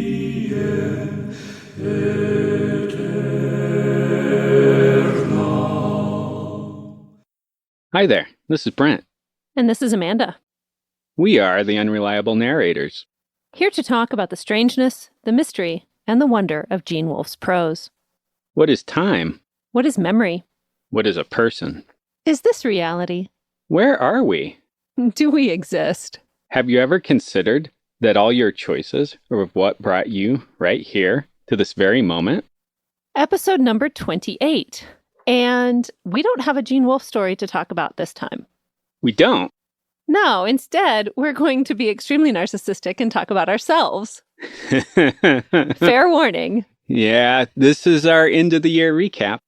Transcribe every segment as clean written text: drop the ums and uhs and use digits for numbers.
Requiem aeternam. Hi there, this is Brent. And this is Amanda, We are the Unreliable Narrators. here to talk about the strangeness, the mystery, and the wonder of Gene Wolfe's prose. What is time? What is memory? What is a person? Is this reality? Where are we? Do we exist? Have you ever considered that all your choices are of what brought you right here to this very moment? Episode number 28. And we don't have a Gene Wolfe story to talk about this time. We don't. No, instead, we're going to be extremely narcissistic and talk about ourselves. Fair warning. Yeah, this is our end of the year recap.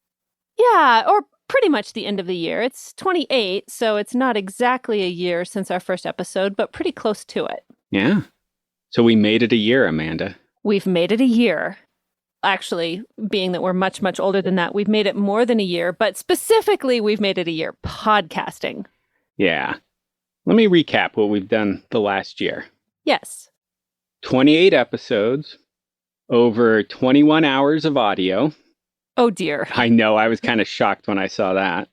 Yeah, or pretty much the end of the year. It's 28, so it's not exactly a year since our first episode, but pretty close to it. Yeah. So we made it a year, Amanda. We've made it a year. Actually, being that we're much, much older than that, we've made it more than a year, but specifically, we've made it a year podcasting. Yeah. Let me recap what we've done the last year. Yes. 28 episodes, over 21 hours of audio. Oh, dear. I know, I was kind of shocked when I saw that.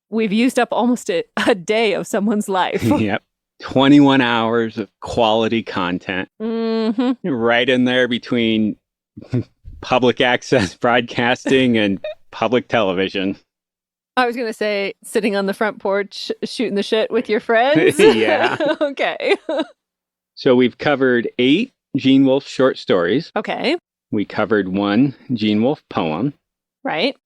We've used up almost a day of someone's life. Yep. 21 hours of quality content. Mm-hmm. Right in there between public access broadcasting and public television. I was going to say, sitting on the front porch, shooting the shit with your friends. Yeah. Okay. So we've covered 8 Gene Wolfe short stories. Okay. We covered 1 Gene Wolfe poem. Right.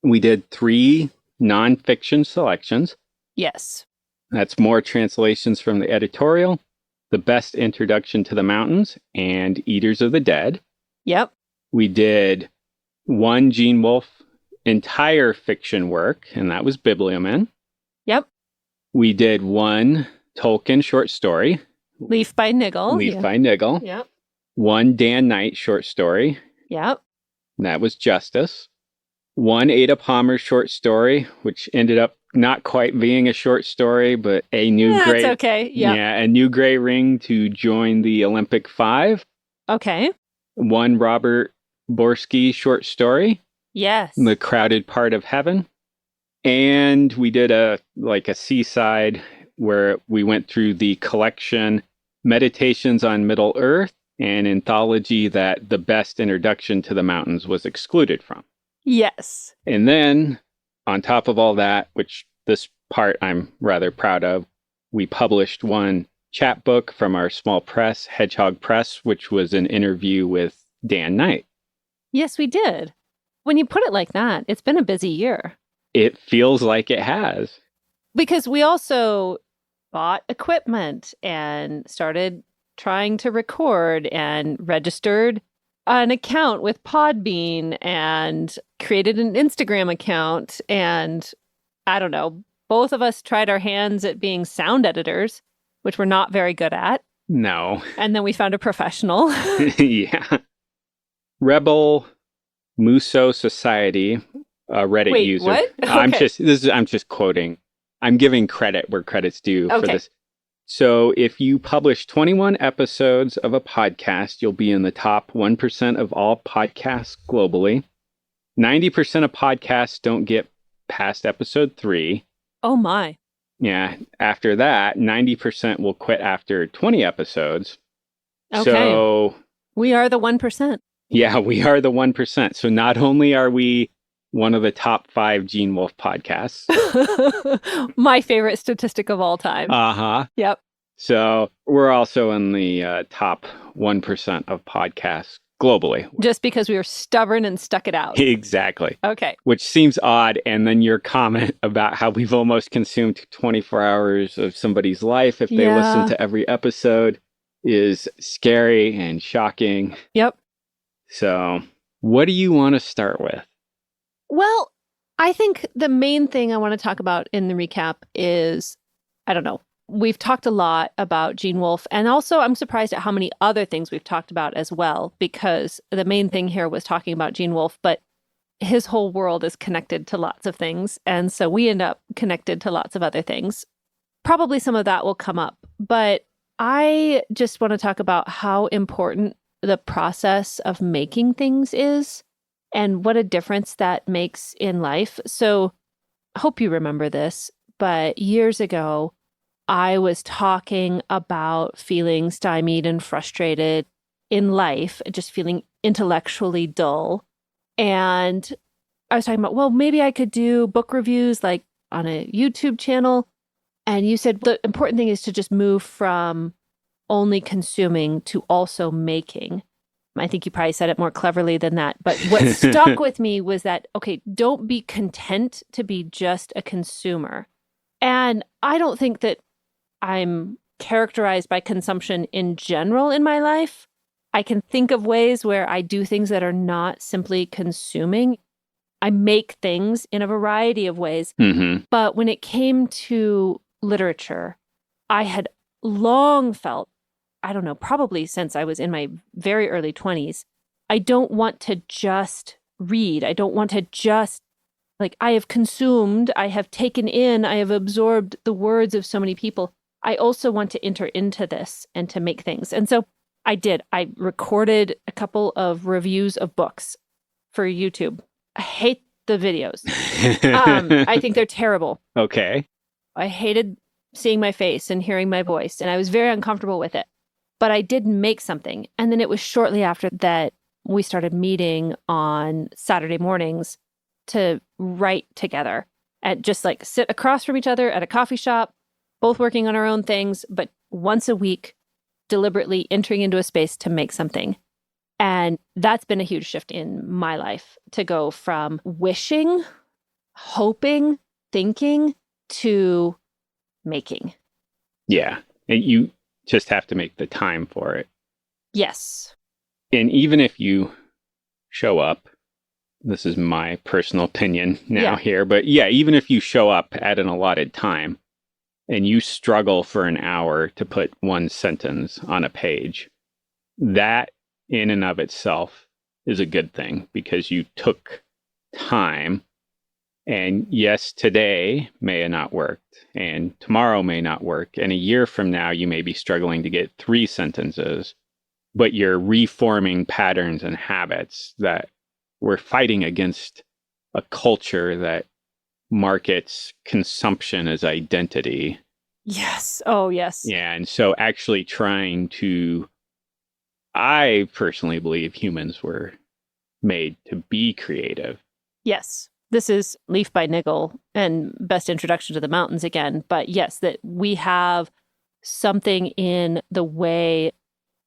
We did 3 nonfiction selections. Yes. That's more translations from the editorial, The Best Introduction to the Mountains, and Eaters of the Dead. Yep. We did 1 Gene Wolfe entire fiction work, and that was Bibliomon. Yep. We did 1 Tolkien short story, Leaf by Niggle. Leaf by Niggle. Yep. 1 Dan Knight short story, Yep. and that was Justice. 1 Ada Palmer short story, which ended up not quite being a short story, but a new That's gray, okay. Yep. yeah, a new gray ring to join the Olympic 5. Okay. 1 Robert Borski short story, Yes. The Crowded Part of Heaven. And we did a seaside where we went through the collection Meditations on Middle Earth, an anthology that The Best Introduction to the Mountains was excluded from. Yes. And then on top of all that, which this part I'm rather proud of, we published 1 chapbook from our small press, Hedgehog Press, which was an interview with Dan Knight. Yes, we did. When you put it like that, it's been a busy year. It feels like it has. Because we also bought equipment and started trying to record and registered an account with Podbean and created an Instagram account. And I don't know, both of us tried our hands at being sound editors, which we're not very good at. No. And then we found a professional. Yeah. Rebel Muso Society, a Reddit Wait, user. what? I'm Okay. just quoting. I'm giving credit where credit's due for Okay. this. So if you publish 21 episodes of a podcast, you'll be in the top 1% of all podcasts globally. 90% of podcasts don't get past episode 3. Oh my. Yeah. After that, 90% will quit after 20 episodes. Okay. So We are the 1%. yeah, we are the 1%. So not only are we one of the top 5 Gene Wolfe podcasts. My favorite statistic of all time. Uh-huh. Yep. So we're also in the top 1% of podcasts globally. Just because we were stubborn and stuck it out. Exactly. Okay. Which seems odd. And then your comment about how we've almost consumed 24 hours of somebody's life if they Yeah. listen to every episode is scary and shocking. Yep. So what do you want to start with? Well, I think the main thing I want to talk about in the recap is, I don't know, we've talked a lot about Gene Wolfe, and also I'm surprised at how many other things we've talked about as well, because the main thing here was talking about Gene Wolfe, but his whole world is connected to lots of things, and so we end up connected to lots of other things. probably some of that will come up. But I just want to talk about how important the process of making things is and what a difference that makes in life. So I hope you remember this, but years ago, I was talking about feeling stymied and frustrated in life, just feeling intellectually dull. And I was talking about, well, maybe I could do book reviews like on a YouTube channel. And you said the important thing is to just move from only consuming to also making. I think you probably said it more cleverly than that. But what stuck with me was that, okay, don't be content to be just a consumer. And I don't think that I'm characterized by consumption in general in my life. I can think of ways where I do things that are not simply consuming. I make things in a variety of ways. Mm-hmm. But when it came to literature, I had long felt, I don't know, probably since I was in my very early 20s, I don't want to just read. I don't want to just, like, I have consumed, I have taken in, I have absorbed the words of so many people. I also want to enter into this and to make things. And so I did. I recorded a couple of reviews of books for YouTube. I hate the videos. I think they're terrible. Okay. I hated seeing my face and hearing my voice, and I was very uncomfortable with it. But I did make something. And then it was shortly after that we started meeting on Saturday mornings to write together and just like sit across from each other at a coffee shop, both working on our own things, but once a week, deliberately entering into a space to make something. And that's been a huge shift in my life, to go from wishing, hoping, thinking to making. Yeah. And you just have to make the time for it. Yes. And even if you show up, this is my personal opinion now here, but yeah, even if you show up at an allotted time and you struggle for an hour to put one sentence on a page, that in and of itself is a good thing because you took time. And yes, today may not work, and tomorrow may not work, and a year from now you may be struggling to get 3 sentences, but you're reforming patterns and habits that we're fighting against a culture that markets consumption as identity. Yes. Oh, yes. Yeah, and so actually trying to, I personally believe humans were made to be creative. Yes. This is Leaf by Niggle and Best Introduction to the Mountains again. But yes, that we have something in the way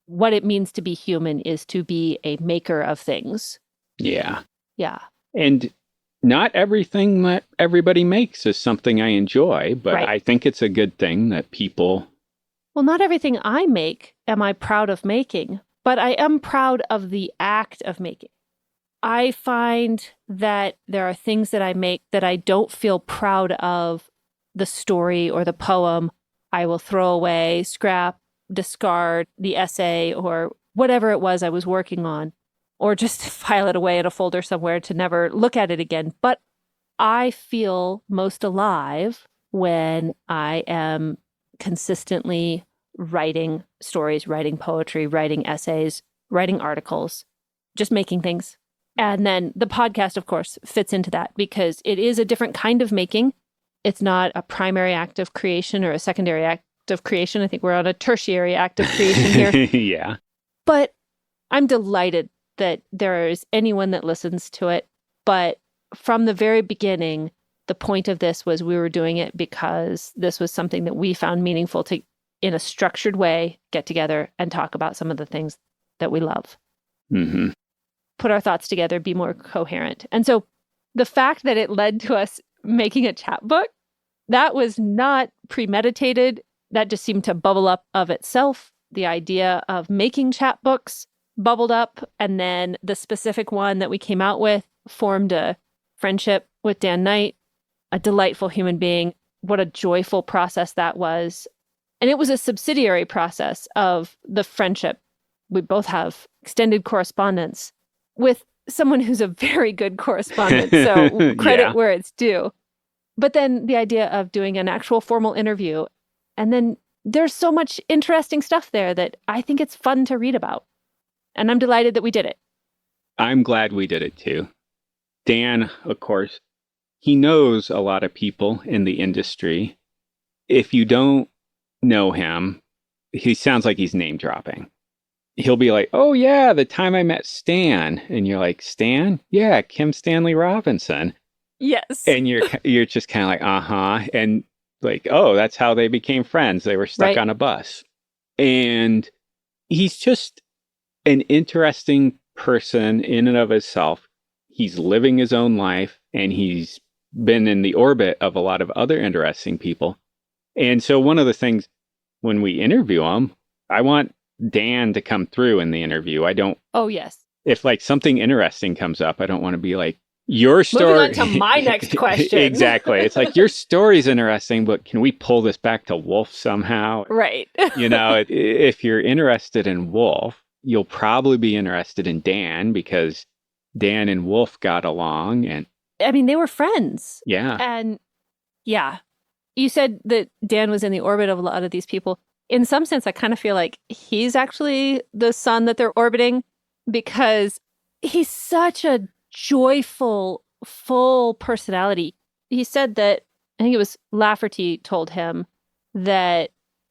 what it means to be human is to be a maker of things. Yeah. Yeah. And not everything that everybody makes is something I enjoy, but Right. I think it's a good thing that people... Well, not everything I make am I proud of making, but I am proud of the act of making. I find that there are things that I make that I don't feel proud of the story or the poem. I will throw away, scrap, discard the essay or whatever it was I was working on, or just file it away in a folder somewhere to never look at it again. But I feel most alive when I am consistently writing stories, writing poetry, writing essays, writing articles, just making things. And then the podcast, of course, fits into that because it is a different kind of making. It's not a primary act of creation or a secondary act of creation. I think we're on a tertiary act of creation here. Yeah. But I'm delighted that there is anyone that listens to it. But from the very beginning, the point of this was we were doing it because this was something that we found meaningful to, in a structured way, get together and talk about some of the things that we love. Mm-hmm. Put our thoughts together, be more coherent. And so the fact that it led to us making a chapbook, that was not premeditated. That just seemed to bubble up of itself. The idea of making chapbooks bubbled up. And then the specific one that we came out with formed a friendship with Dan Knight, a delightful human being. What a joyful process that was. And it was a subsidiary process of the friendship. We both have extended correspondence with someone who's a very good correspondent. So credit where it's due. But then the idea of doing an actual formal interview And then there's so much interesting stuff there that I think it's fun to read about. And I'm delighted that we did it. I'm glad we did it too. Dan, of course, he knows a lot of people in the industry. If you don't know him, he sounds like he's name dropping. He'll be like, oh yeah, the time I met Stan. And you're like, Stan? Yeah, Kim Stanley Robinson. Yes. And you're just kind of like, uh-huh. And like, oh, that's how they became friends. They were stuck on a bus. And he's just an interesting person in and of himself. He's living his own life, and he's been in the orbit of a lot of other interesting people. And so one of the things when we interview him, I want Dan to come through in the interview. I don't. Oh, yes. If like something interesting comes up, I don't want to be like, your story. Moving on to my next question. Exactly. It's like, your story's interesting, but can we pull this back to Wolf somehow? Right. If you're interested in Wolf, you'll probably be interested in Dan because Dan and Wolf got along. And I mean, they were friends. Yeah. And yeah, you said that Dan was in the orbit of a lot of these people. In some sense, I kind of feel like he's actually the sun that they're orbiting because he's such a joyful, full personality. He said that, I think it was Lafferty told him that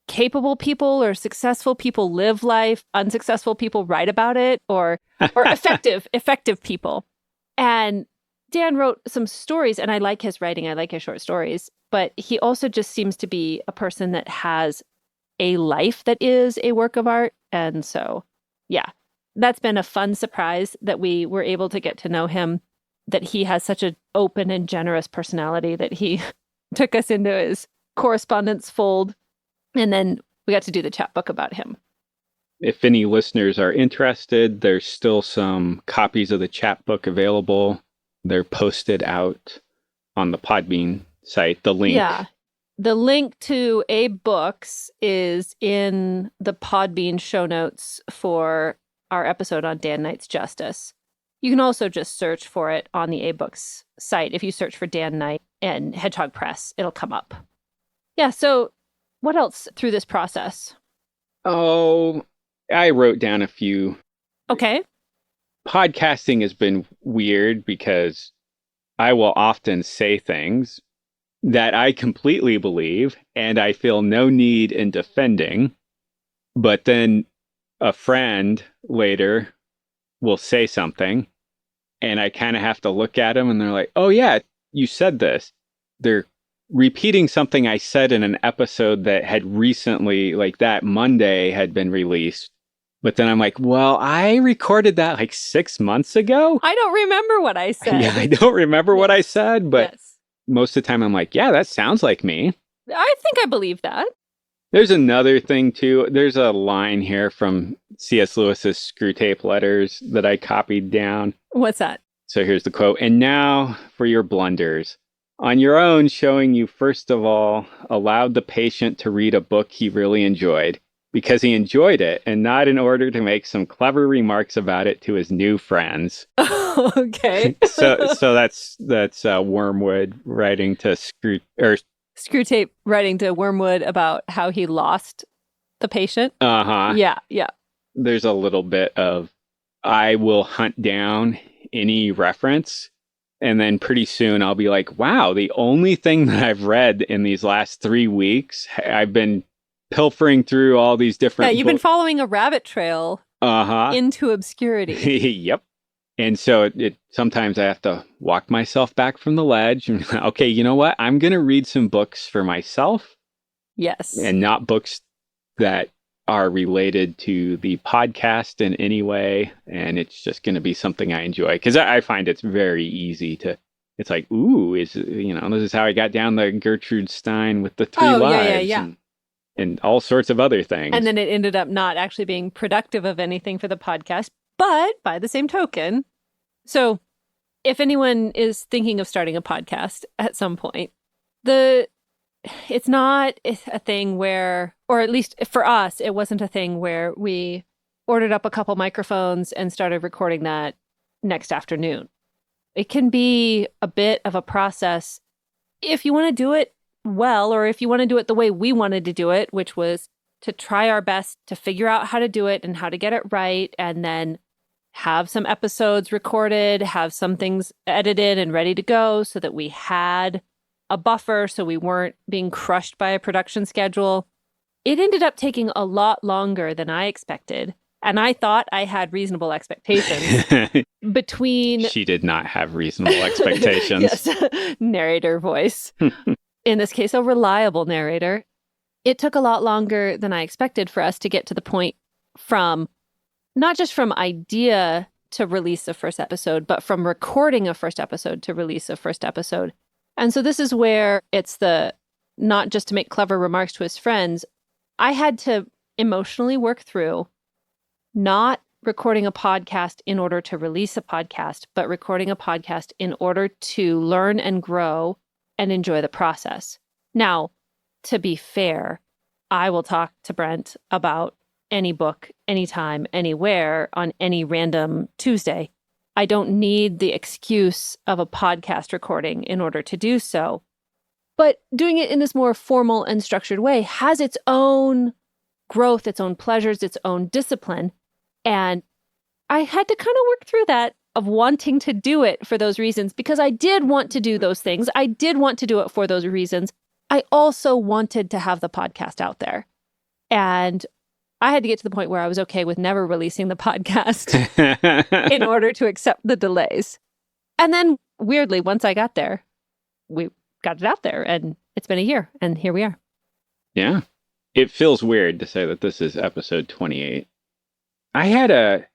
capable people or successful people live life, unsuccessful people write about it, or effective people. And Dan wrote some stories, and I like his writing, I like his short stories, but he also just seems to be a person that has a life that is a work of art. And so, yeah, that's been a fun surprise that we were able to get to know him, that he has such an open and generous personality that he took us into his correspondence fold. And then we got to do the chapbook about him. If any listeners are interested, there's still some copies of the chapbook available. They're posted out on the Podbean site. The link. Yeah. The link to Abe Books is in the Podbean show notes for our episode on Dan Knight's Justice. You can also just search for it on the Abe Books site. If you search for Dan Knight and Hedgehog Press, it'll come up. Yeah, so what else through this process? Oh, I wrote down a few. Okay. Podcasting has been weird because I will often say things that I completely believe and I feel no need in defending. But then a friend later will say something and I kind of have to look at them and they're like, oh yeah, you said this. They're repeating something I said in an episode that had recently, like that Monday, had been released. But then I'm like, well, I recorded that like 6 months ago. I don't remember what I said. Yeah, I don't remember what I said, but yes. Most of the time I'm like, yeah, that sounds like me. I think I believe that. There's another thing too. There's a line here from C.S. Lewis's Screw Tape Letters that I copied down. What's that? So here's the quote. And now for your blunders. On your own, showing you first of all allowed the patient to read a book he really enjoyed because he enjoyed it and not in order to make some clever remarks about it to his new friends. Okay. so that's Wormwood writing to Screw Tape writing to Wormwood about how he lost the patient. Uh-huh. Yeah. There's a little bit of, I will hunt down any reference. And then pretty soon I'll be like, wow, the only thing that I've read in these last 3 weeks, I've been pilfering through all these different Yeah, you've been following a rabbit trail into obscurity. Yep. And so it sometimes I have to walk myself back from the ledge. And, okay, you know what? I'm going to read some books for myself. Yes. And not books that are related to the podcast in any way. And it's just going to be something I enjoy. Because I find it's very easy to, it's like, ooh, this is how I got down the Gertrude Stein with the 3 lives. Yeah. And all sorts of other things. And then it ended up not actually being productive of anything for the podcast. But by the same token, so if anyone is thinking of starting a podcast at some point, it's not a thing where, or at least for us, it wasn't a thing where we ordered up a couple microphones and started recording that next afternoon. It can be a bit of a process. If you want to do it well, or if you want to do it the way we wanted to do it, which was to try our best to figure out how to do it and how to get it right, and then have some episodes recorded, have some things edited and ready to go so that we had a buffer so we weren't being crushed by a production schedule. It ended up taking a lot longer than I expected. And I thought I had reasonable expectations between... She did not have reasonable expectations. Yes, narrator voice. In this case, a reliable narrator. It took a lot longer than I expected for us to get to the point from, not just from idea to release a first episode, but from recording a first episode to release a first episode. And so this is where it's the, not just to make clever remarks to his friends, I had to emotionally work through not recording a podcast in order to release a podcast, but recording a podcast in order to learn and grow and enjoy the process. Now, to be fair, I will talk to Brent about any book, anytime, anywhere, on any random Tuesday. I don't need the excuse of a podcast recording in order to do so. But doing it in this more formal and structured way has its own growth, its own pleasures, its own discipline. And I had to kind of work through that of wanting to do it for those reasons, because I did want to do those things. I did want to do it for those reasons. I also wanted to have the podcast out there. And I had to get to the point where I was okay with never releasing the podcast in order to accept the delays. And then, weirdly, once I got there, we got it out there, and it's been a year, and here we are. Yeah. It feels weird to say that this is episode 28. I had a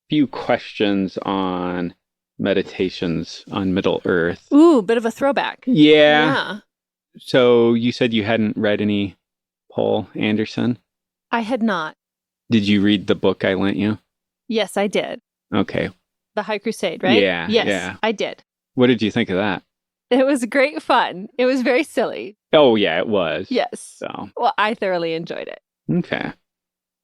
few questions on Meditations on Middle Earth. Ooh, bit of a throwback. Yeah. So you said you hadn't read any Paul Anderson? I had not. Did you read the book I lent you? Yes, I did. Okay. The High Crusade, right? Yeah. Yes, yeah. I did. What did you think of that? It was great fun. It was very silly. Oh, yeah, it was. Yes. So. Well, I thoroughly enjoyed it. Okay.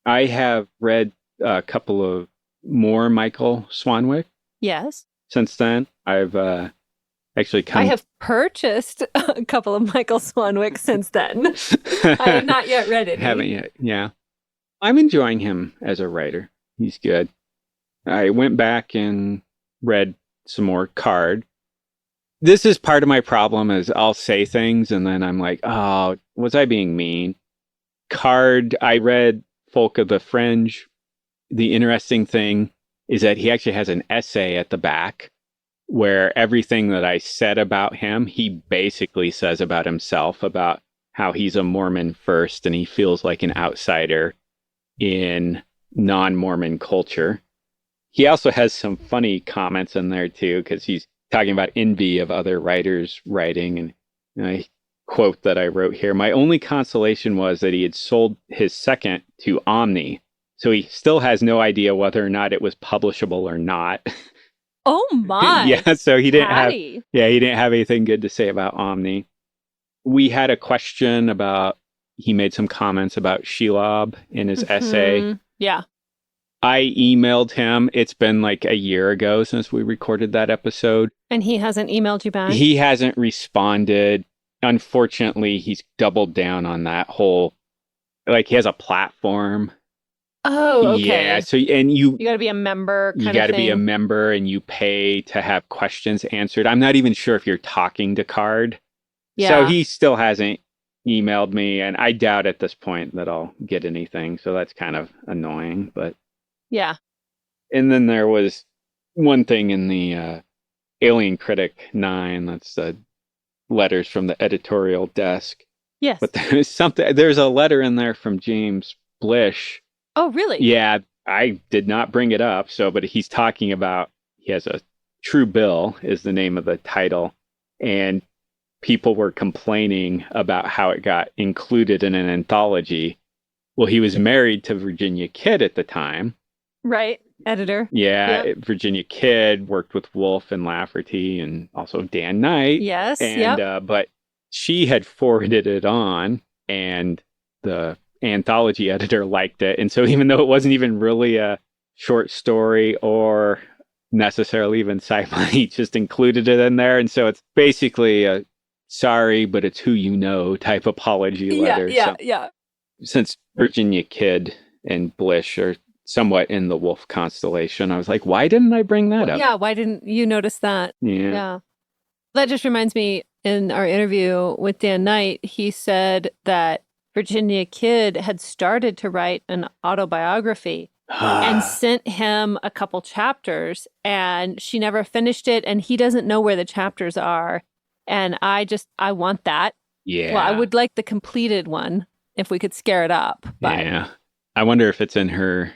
I have read a couple of more Michael Swanwick. Yes. Since then, I've actually I have purchased a couple of Michael Swanwick since then. I have not yet read it. Haven't yet, yeah. I'm enjoying him as a writer. He's good. I went back and read some more Card. This is part of my problem is I'll say things and then I'm like, oh, was I being mean? Card, I read Folk of the Fringe. The interesting thing is that he actually has an essay at the back where everything that I said about him, he basically says about himself, about how he's a Mormon first and he feels like an outsider in non-Mormon culture. He also has some funny comments in there too, because he's talking about envy of other writers' writing. And I quote that I wrote here, my only consolation was that he had sold his second to Omni. So he still has no idea whether or not it was publishable or not. Oh my. Yeah, so he didn't Patty. he didn't have anything good to say about Omni. We had a question about, he made some comments about Shelob in his essay. Yeah. I emailed him. It's been like a year ago since we recorded that episode. And he hasn't emailed you back? He hasn't responded. Unfortunately, he's doubled down on that whole, like he has a platform. Oh, okay. Yeah. So, and you got to be a member. You got to be a member and you pay to have questions answered. I'm not even sure if you're talking to Card. Yeah. So he still hasn't emailed me, and I doubt at this point that I'll get anything. So that's kind of annoying, but. Yeah. And then there was one thing in the Alien Critic 9, that's the letters from the editorial desk. Yes. But there's a letter in there from James Blish. Oh, really? Yeah, I did not bring it up. But he's talking about, he has a True Bill is the name of the title. And people were complaining about how it got included in an anthology. Well, he was married to Virginia Kidd at the time. Right. Editor. Yeah. Yep. Virginia Kidd worked with Wolfe and Lafferty and also Dan Knight. Yes. And, but she had forwarded it on and the anthology editor liked it. And so even though it wasn't even really a short story or necessarily even sci-fi, he just included it in there. And so it's basically a sorry, but it's who you know type apology letter. Yeah. Since Virginia Kidd and Blish are somewhat in the wolf constellation, I was like, why didn't I bring that up? Yeah, why didn't you notice that? Yeah. That just reminds me, in our interview with Dan Knight, he said that Virginia Kidd had started to write an autobiography and sent him a couple chapters, and she never finished it, and he doesn't know where the chapters are. And I want that. Yeah. Well, I would like the completed one if we could scare it up. But yeah. I wonder if it's in her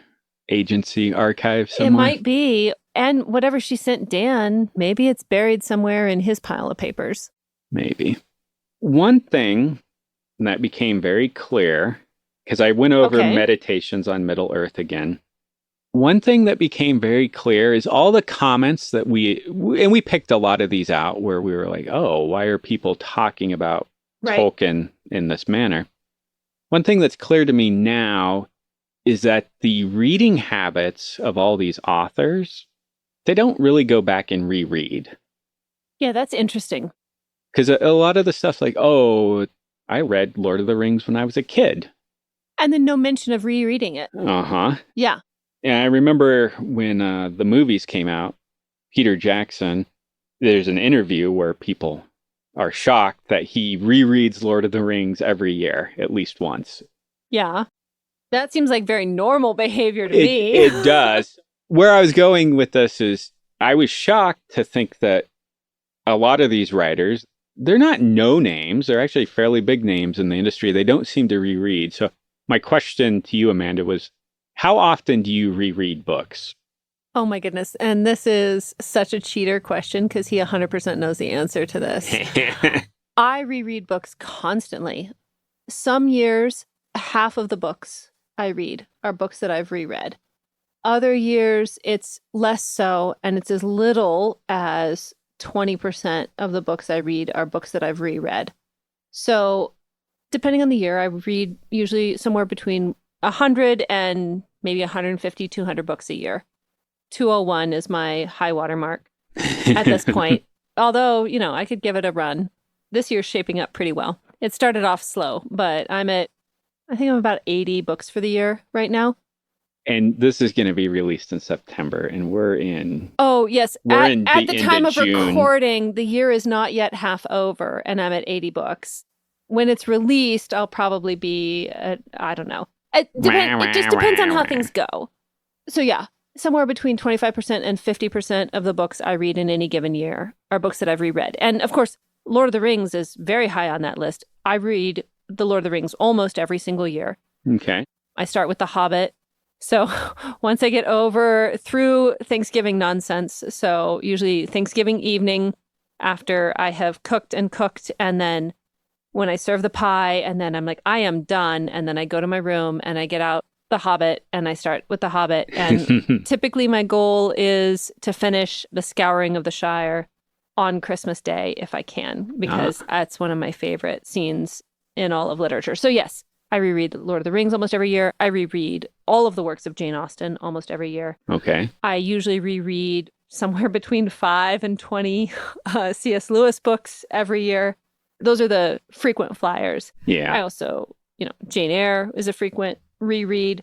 agency archive somewhere. it might be. And whatever she sent Dan, maybe it's buried somewhere in his pile of papers. Maybe. One thing that became very clear, because I went over Meditations on Middle Earth again. One thing that became very clear is all the comments that we picked a lot of these out where we were like, oh, why are people talking about Tolkien in this manner? One thing that's clear to me now is that the reading habits of all these authors, they don't really go back and reread. Yeah, that's interesting. Because a lot of the stuff's like, oh, I read Lord of the Rings when I was a kid. And then no mention of rereading it. Uh-huh. Yeah. And I remember when the movies came out, Peter Jackson, there's an interview where people are shocked that he rereads Lord of the Rings every year, at least once. Yeah. That seems like very normal behavior to me. It does. Where I was going with this is I was shocked to think that a lot of these writers, they're not no names. They're actually fairly big names in the industry. They don't seem to reread. So my question to you, Amanda, was how often do you reread books? Oh my goodness. And this is such a cheater question because he 100% knows the answer to this. I reread books constantly. Some years, half of the books I read are books that I've reread. Other years, it's less so, and it's as little as 20% of the books I read are books that I've reread. So depending on the year, I read usually somewhere between 100 and maybe 150, 200 books a year. 201 is my high water mark at this point. Although, I could give it a run. This year's shaping up pretty well. It started off slow, but I think I'm about 80 books for the year right now. And this is going to be released in September, and we're in... Oh, yes. At the time of June. Recording, the year is not yet half over, and I'm at 80 books. When it's released, I'll probably be at, I don't know. It just depends on how things go. So yeah, somewhere between 25% and 50% of the books I read in any given year are books that I've reread. And of course, Lord of the Rings is very high on that list. I read The Lord of the Rings almost every single year. Okay. I start with The Hobbit. So once I get through Thanksgiving nonsense, so usually Thanksgiving evening after I have cooked, and then when I serve the pie, and then I'm like, I am done. And then I go to my room and I get out The Hobbit and I start with The Hobbit. And typically my goal is to finish The Scouring of the Shire on Christmas Day if I can, because that's one of my favorite scenes in all of literature. So yes, I reread Lord of the Rings almost every year. I reread all of the works of Jane Austen almost every year. Okay. I usually reread somewhere between 5 and 20 C.S. Lewis books every year. Those are the frequent flyers. Yeah. I also, Jane Eyre is a frequent reread.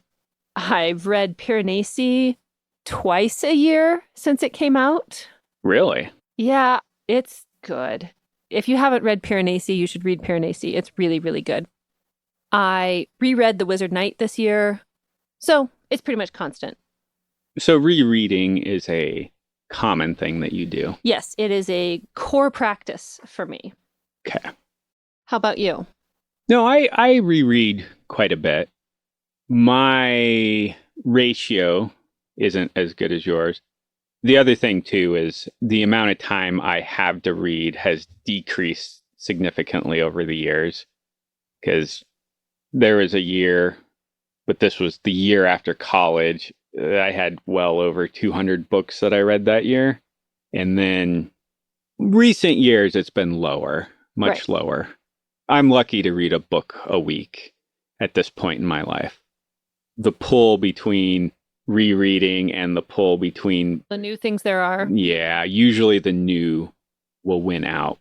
I've read Piranesi twice a year since it came out. Really? Yeah, it's good. If you haven't read Piranesi, you should read Piranesi. It's really, really good. I reread The Wizard Knight this year. So it's pretty much constant. So rereading is a common thing that you do. Yes, it is a core practice for me. Okay. How about you? No, I reread quite a bit. My ratio isn't as good as yours. The other thing, too, is the amount of time I have to read has decreased significantly over the years. Because there was a year, but this was the year after college, I had well over 200 books that I read that year. And then recent years, it's been lower, much lower. I'm lucky to read a book a week at this point in my life. The pull between rereading and the pull between the new things there are. Yeah, usually the new will win out.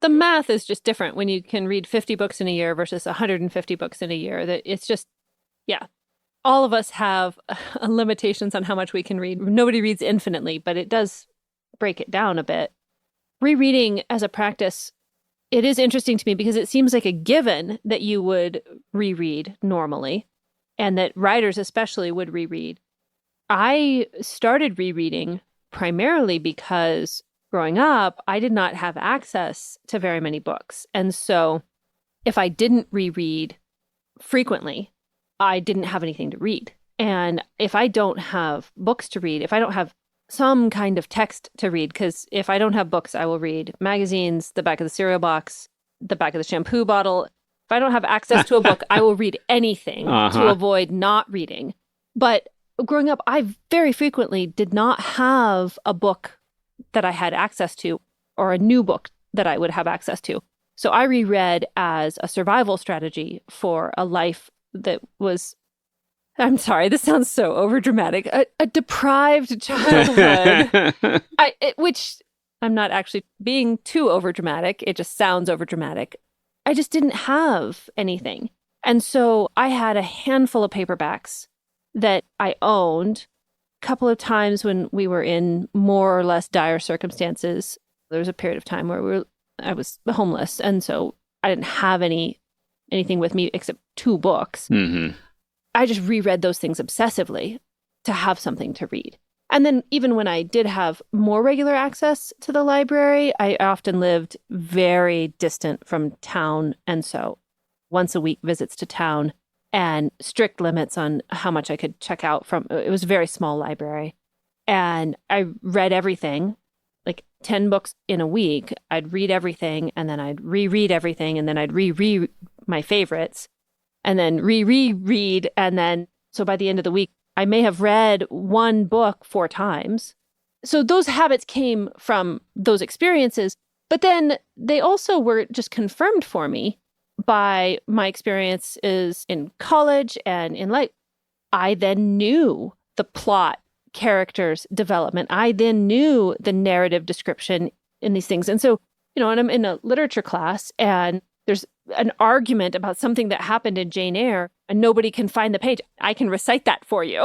the math is just different when you can read 50 books in a year versus 150 books in a year. That it's just, yeah. All of us have limitations on how much we can read. Nobody reads infinitely, but it does break it down a bit. Rereading as a practice, it is interesting to me because it seems like a given that you would reread normally, and that writers especially would reread. I started rereading primarily because growing up, I did not have access to very many books. And so if I didn't reread frequently, I didn't have anything to read. And if I don't have books to read, if I don't have some kind of text to read, because if I don't have books, I will read magazines, the back of the cereal box, the back of the shampoo bottle. If I don't have access to a book, I will read anything to avoid not reading. But growing up, I very frequently did not have a book that I had access to or a new book that I would have access to. So I reread as a survival strategy for a life that was, I'm sorry, this sounds so overdramatic, a deprived childhood, which I'm not actually being too overdramatic. It just sounds overdramatic. I just didn't have anything. And so I had a handful of paperbacks that I owned. A couple of times when we were in more or less dire circumstances, there was a period of time where I was homeless. And so I didn't have anything with me except 2 books. Mm-hmm. I just reread those things obsessively to have something to read. And then even when I did have more regular access to the library, I often lived very distant from town. And so once a week visits to town and strict limits on how much I could check out from. It was a very small library. And I read everything, like 10 books in a week. I'd read everything, and then I'd reread everything, and then I'd reread my favorites, and then reread. And then, so by the end of the week, I may have read one book 4 times. So those habits came from those experiences, but then they also were just confirmed for me by my experiences in college and in life. I then knew the plot, characters, development. I then knew the narrative description in these things. And so, and I'm in a literature class and there's an argument about something that happened in Jane Eyre and nobody can find the page. I can recite that for you.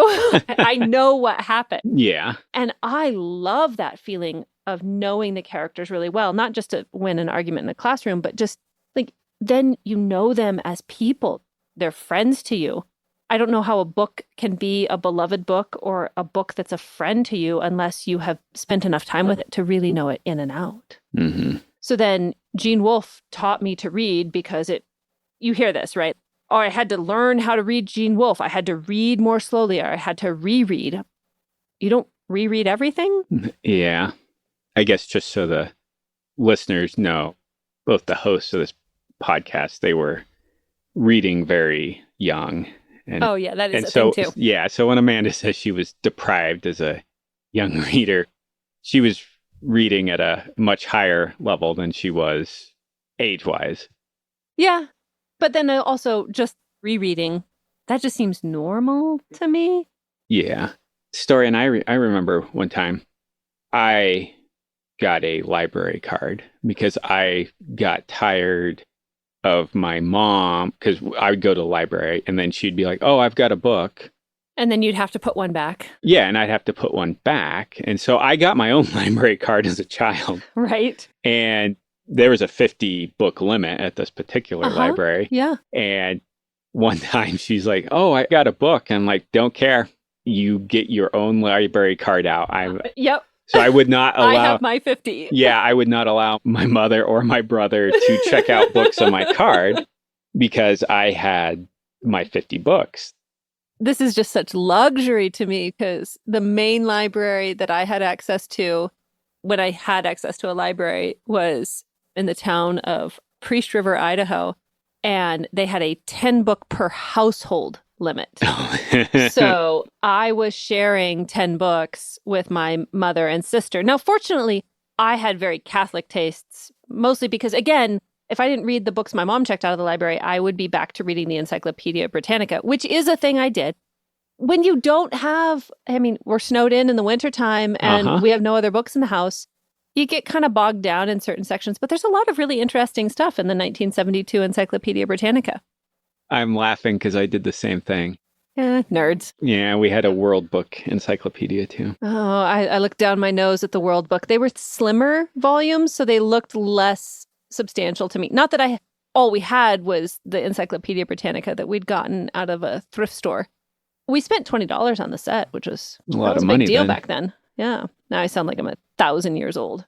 I know what happened. Yeah. And I love that feeling of knowing the characters really well, not just to win an argument in a classroom, but just like, then you know them as people. They're friends to you. I don't know how a book can be a beloved book or a book that's a friend to you unless you have spent enough time with it to really know it in and out. Mm-hmm. So then Gene Wolfe taught me to read because you hear this, right? Oh, I had to learn how to read Gene Wolfe. I had to read more slowly, or I had to reread. You don't reread everything? Yeah. I guess just so the listeners know, both the hosts of this podcast, they were reading very young. And, oh, yeah, that is a thing too. Yeah, so when Amanda says she was deprived as a young reader, she was reading at a much higher level than she was age-wise. Yeah, but then also just rereading, that just seems normal to me. Yeah. Story, and I remember one time I got a library card because I got tired of my mom, because I would go to the library and then she'd be like, oh, I've got a book. And then you'd have to put one back. Yeah, and I'd have to put one back. And so I got my own library card as a child. Right. And there was a 50 book limit at this particular library. Yeah. And one time she's like, oh, I got a book. I'm like, don't care. You get your own library card out. Yep. So I would not allow... I have my 50. Yeah, I would not allow my mother or my brother to check out books on my card because I had my 50 books. This is just such luxury to me because the main library that I had access to when I had access to a library was in the town of Priest River, Idaho. And they had a 10 book per household limit. So I was sharing 10 books with my mother and sister. Now, fortunately, I had very Catholic tastes, mostly because, again, if I didn't read the books my mom checked out of the library, I would be back to reading the Encyclopedia Britannica, which is a thing I did. When you don't have, we're snowed in the wintertime and we have no other books in the house. you get kind of bogged down in certain sections, but there's a lot of really interesting stuff in the 1972 Encyclopedia Britannica. I'm laughing because I did the same thing. Nerds. Yeah, we had a World Book encyclopedia too. Oh, I looked down my nose at the World Book. They were slimmer volumes, so they looked less substantial to me. Not that all we had was the Encyclopedia Britannica that we'd gotten out of a thrift store. We spent $20 on the set, which was a lot of a money big deal then. back then. Yeah. Now I sound like I'm 1,000 years old.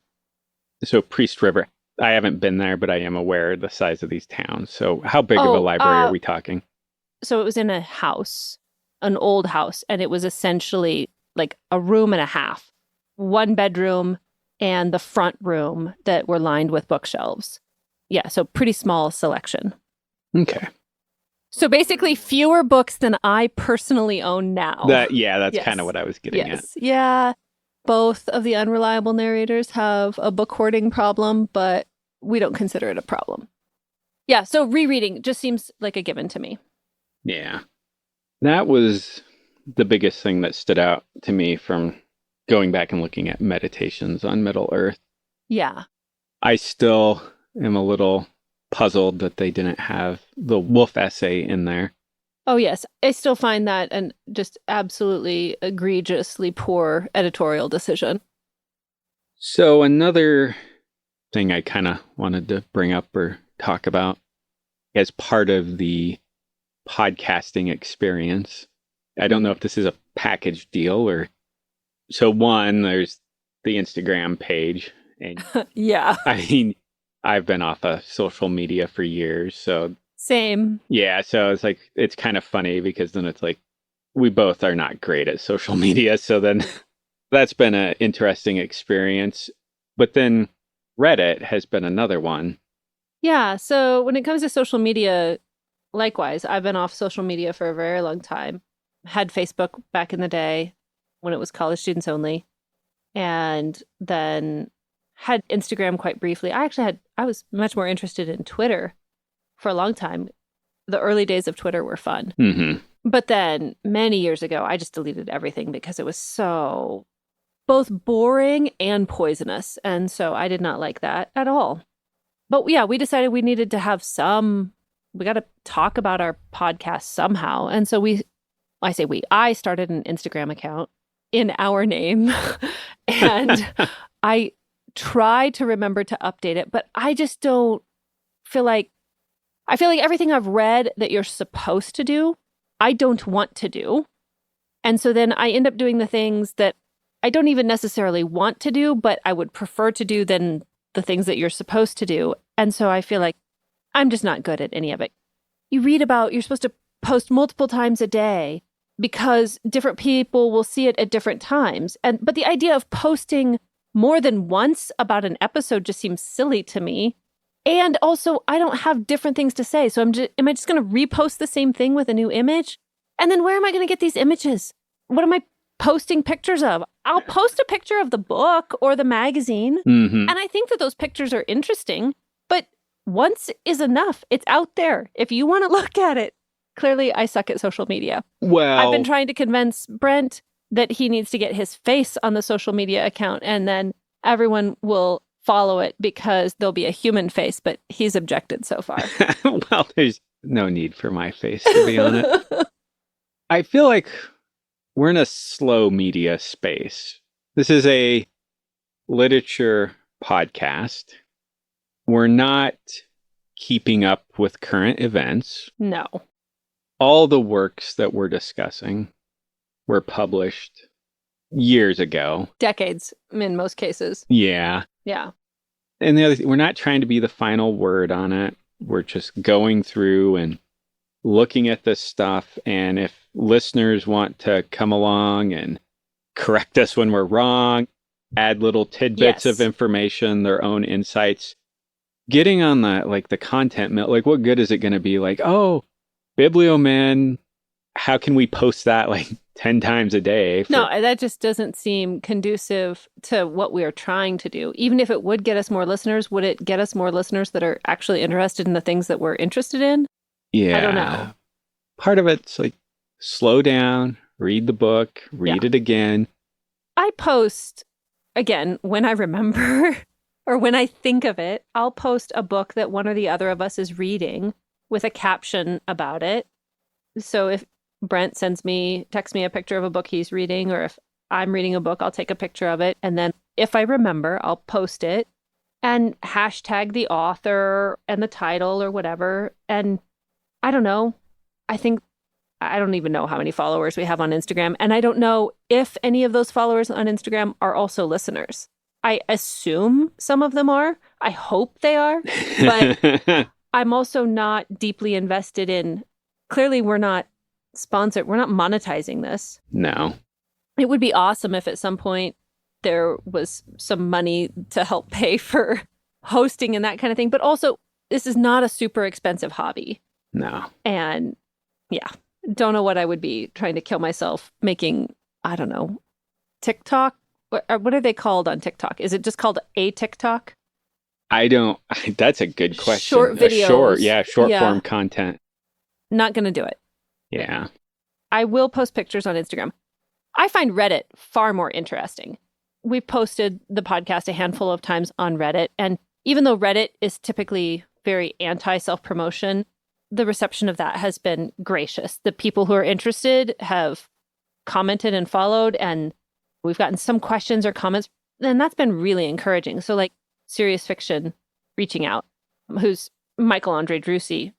So Priest River, I haven't been there, but I am aware of the size of these towns. So how big of a library are we talking? So it was in a house, an old house, and it was essentially like a room and a half, 1 bedroom and the front room that were lined with bookshelves. Yeah, so pretty small selection. Okay. So basically fewer books than I personally own now. That's Yes. kind of what I was getting at. Yeah. Both of the Unreliable Narrators have a book hoarding problem, but we don't consider it a problem. Yeah, so rereading just seems like a given to me. Yeah. That was the biggest thing that stood out to me from going back and looking at Meditations on Middle Earth. Yeah. I still am a little puzzled that they didn't have the wolf essay in there. Oh, yes. I still find that an just absolutely egregiously poor editorial decision. So another thing I kind of wanted to bring up or talk about as part of the podcasting experience. I don't know if this is a package deal or... So one, there's the Instagram page. And Yeah. I mean, I've been off of social media for years, so... Same. Yeah, so it's like, it's kind of funny because then it's like, we both are not great at social media. So then that's been an interesting experience. But then Reddit has been another one. Yeah. So when it comes to social media, likewise, I've been off social media for a very long time. Had Facebook back in the day when it was college students only. And then had Instagram quite briefly. I was much more interested in Twitter for a long time. The early days of Twitter were fun. Mm-hmm. But then many years ago, I just deleted everything because it was so both boring and poisonous. And so I did not like that at all. But yeah, we decided we needed to have we got to talk about our podcast somehow. And so I started an Instagram account in our name. And I try to remember to update it, but I just don't feel like everything I've read that you're supposed to do, I don't want to do. And so then I end up doing the things that I don't even necessarily want to do, but I would prefer to do than the things that you're supposed to do. And so I feel like I'm just not good at any of it. You read about you're supposed to post multiple times a day because different people will see it at different times. But the idea of posting more than once about an episode just seems silly to me. And also, I don't have different things to say. So am I just going to repost the same thing with a new image? And then where am I going to get these images? What am I posting pictures of? I'll post a picture of the book or the magazine. Mm-hmm. And I think that those pictures are interesting, but once is enough. It's out there. If you want to look at it, clearly I suck at social media. Well, I've been trying to convince Brent that he needs to get his face on the social media account and then everyone will follow it because there'll be a human face, but he's objected so far. well, there's no need for my face to be on it. I feel like we're in a slow media space. This is a literature podcast. We're not keeping up with current events. No. All the works that we're discussing were published years ago. Decades in most cases. Yeah. Yeah. And the other thing, we're not trying to be the final word on it. We're just going through and looking at this stuff. And if listeners want to come along and correct us when we're wrong, add little tidbits of information, their own insights, getting on the content mill, like what good is it going to be? Like, oh, Biblioman, how can we post that 10 times a day? No, that just doesn't seem conducive to what we are trying to do. Even if it would get us more listeners, would it get us more listeners that are actually interested in the things that we're interested in? Yeah. I don't know. Part of it's slow down, read the book, read it again. I post again, when I remember or when I think of it, I'll post a book that one or the other of us is reading with a caption about it. So if Brent texts me a picture of a book he's reading, or if I'm reading a book, I'll take a picture of it. And then if I remember, I'll post it and hashtag the author and the title or whatever. And I don't know. I don't even know how many followers we have on Instagram. And I don't know if any of those followers on Instagram are also listeners. I assume some of them are. I hope they are. But I'm also not deeply invested in, clearly we're not sponsored. We're not monetizing this. No. It would be awesome if at some point there was some money to help pay for hosting and that kind of thing. But also, this is not a super expensive hobby. No. And yeah, don't know what I would be trying to kill myself making, I don't know, TikTok? What are they called on TikTok? Is it just called a TikTok? I don't, that's a good question. Short videos. Short form content. Not going to do it. Yeah. I will post pictures on Instagram. I find Reddit far more interesting. We've posted the podcast a handful of times on Reddit. And even though Reddit is typically very anti-self-promotion, the reception of that has been gracious. The people who are interested have commented and followed, and we've gotten some questions or comments, and that's been really encouraging. So like Serious Fiction reaching out, who's Michael Andre Drusi,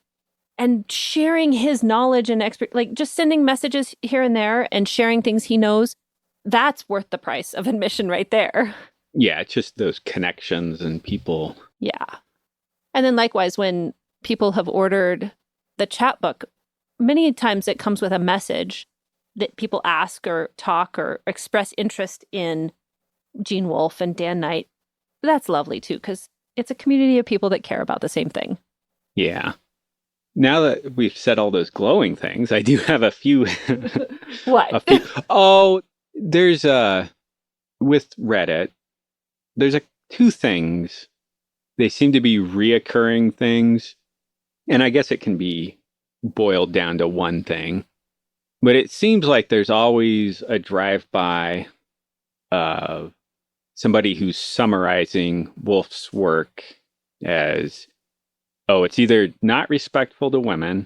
and sharing his knowledge and like just sending messages here and there and sharing things he knows, that's worth the price of admission right there. Yeah, it's just those connections and people. Yeah. And then likewise, when people have ordered the chapbook, many times it comes with a message that people ask or talk or express interest in Gene Wolfe and Dan Knight. That's lovely too, because it's a community of people that care about the same thing. Yeah. Now that we've said all those glowing things, I do have a few. What? Oh, there's with Reddit, there's two things. They seem to be reoccurring things. And I guess it can be boiled down to one thing. But it seems like there's always a drive-by of somebody who's summarizing Wolfe's work as, oh, it's either not respectful to women,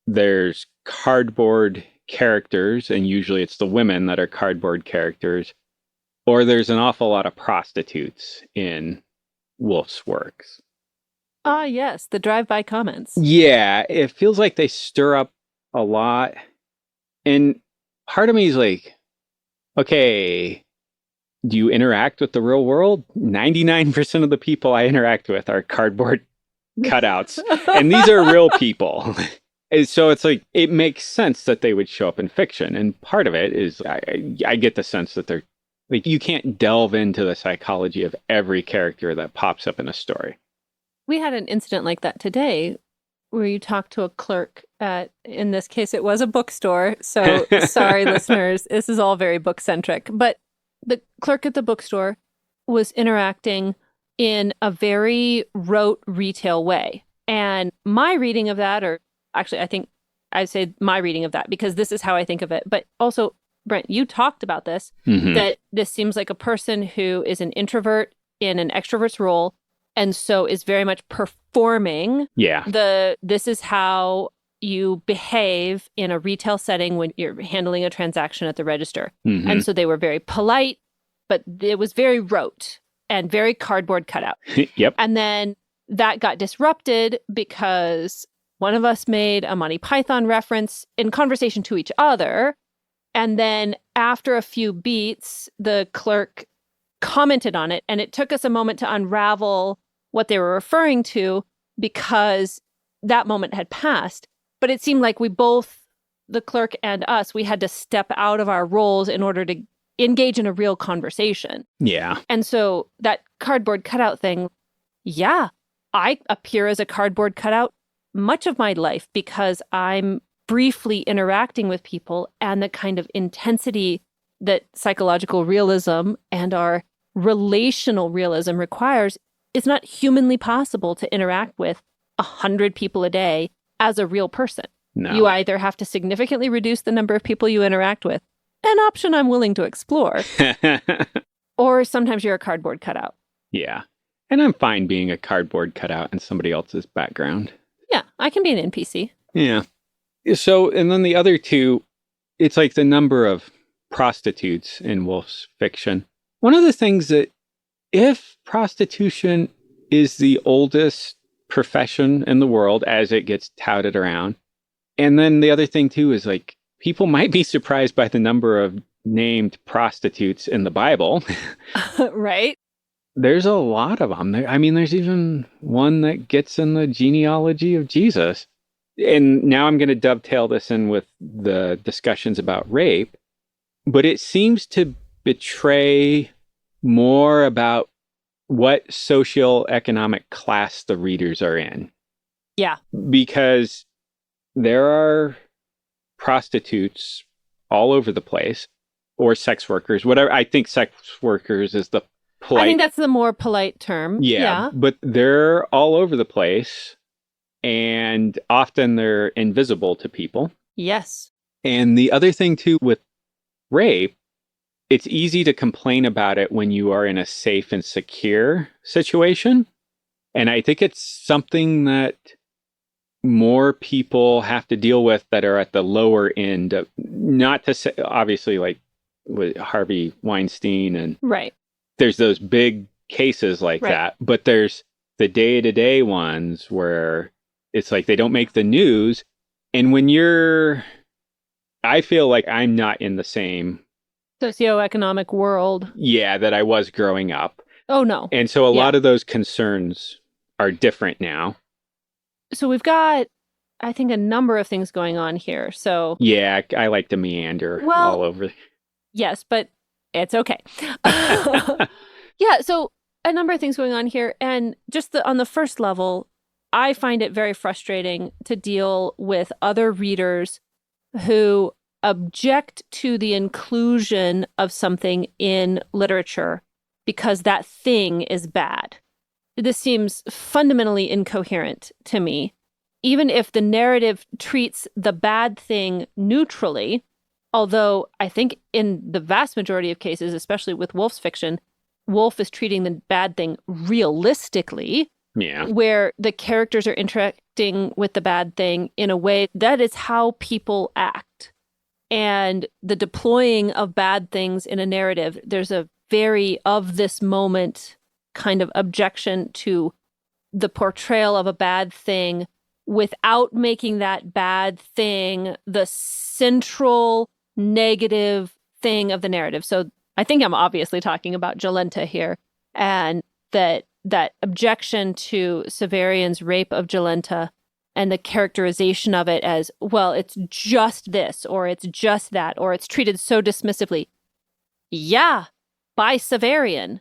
there's cardboard characters, and usually it's the women that are cardboard characters, or there's an awful lot of prostitutes in Wolfe's works. Ah, yes, the drive-by comments. Yeah, it feels like they stir up a lot. And part of me is like, okay, do you interact with the real world? 99% of the people I interact with are cardboard cutouts. And these are real people. And so it's like, it makes sense that they would show up in fiction. And part of it is, I get the sense that they're, like, you can't delve into the psychology of every character that pops up in a story. We had an incident like that today where you talked to a clerk at, in this case, it was a bookstore. So sorry, listeners, this is all very book-centric. But the clerk at the bookstore was interacting in a very rote retail way. And my reading of that, or actually, I think I say my reading of that because this is how I think of it. But also, Brent, you talked about this, that this seems like a person who is an introvert in an extrovert's role, and so is very much performing. Yeah. This is how you behave in a retail setting when you're handling a transaction at the register. And so they were very polite, but it was very rote and very cardboard cutout. Yep. And then that got disrupted because one of us made a Monty Python reference in conversation to each other. And then after a few beats, the clerk commented on it. And it took us a moment to unravel what they were referring to because that moment had passed. But it seemed like we both, the clerk and us, we had to step out of our roles in order to engage in a real conversation. Yeah. And so that cardboard cutout thing, yeah, I appear as a cardboard cutout much of my life because I'm briefly interacting with people, and the kind of intensity that psychological realism and our relational realism requires is not humanly possible to interact with 100 people a day as a real person. No. You either have to significantly reduce the number of people you interact with, an option I'm willing to explore, Or sometimes you're a cardboard cutout. Yeah. And I'm fine being a cardboard cutout in somebody else's background. Yeah, I can be an NPC. Yeah. So, and then the other two, it's like the number of prostitutes in Woolf's fiction. One of the things that, if prostitution is the oldest profession in the world as it gets touted around, and then the other thing too is like people might be surprised by the number of named prostitutes in the Bible. Right? There's a lot of them. I mean, there's even one that gets in the genealogy of Jesus. And now I'm going to dovetail this in with the discussions about rape, but it seems to betray more about what socioeconomic class the readers are in. Yeah. Because there are prostitutes all over the place, or sex workers, whatever. I think sex workers is the polite. I think that's the more polite term. Yeah. But they're all over the place, and often they're invisible to people. Yes. And the other thing too with rape, it's easy to complain about it when you are in a safe and secure situation. And I think it's something that more people have to deal with that are at the lower end of, not to say, obviously, like with Harvey Weinstein, and right. There's those big cases like that, but there's the day-to-day ones where it's like they don't make the news. And when I feel like I'm not in the same socioeconomic world. Yeah, that I was growing up. Oh, no. And so a lot of those concerns are different now. So we've got, I think, a number of things going on here. So yeah, I like to meander all over. Yes, but it's okay. Yeah, so a number of things going on here. And just on the first level, I find it very frustrating to deal with other readers who object to the inclusion of something in literature because that thing is bad. This seems fundamentally incoherent to me. Even if the narrative treats the bad thing neutrally, although I think in the vast majority of cases, especially with Woolf's fiction, Woolf is treating the bad thing realistically, where the characters are interacting with the bad thing in a way that is how people act. And the deploying of bad things in a narrative, there's a very of this moment kind of objection to the portrayal of a bad thing without making that bad thing the central negative thing of the narrative. So I think I'm obviously talking about Jolenta here, and that objection to Severian's rape of Jolenta and the characterization of it as, well, it's just this, or it's just that, or it's treated so dismissively. Yeah, by Severian.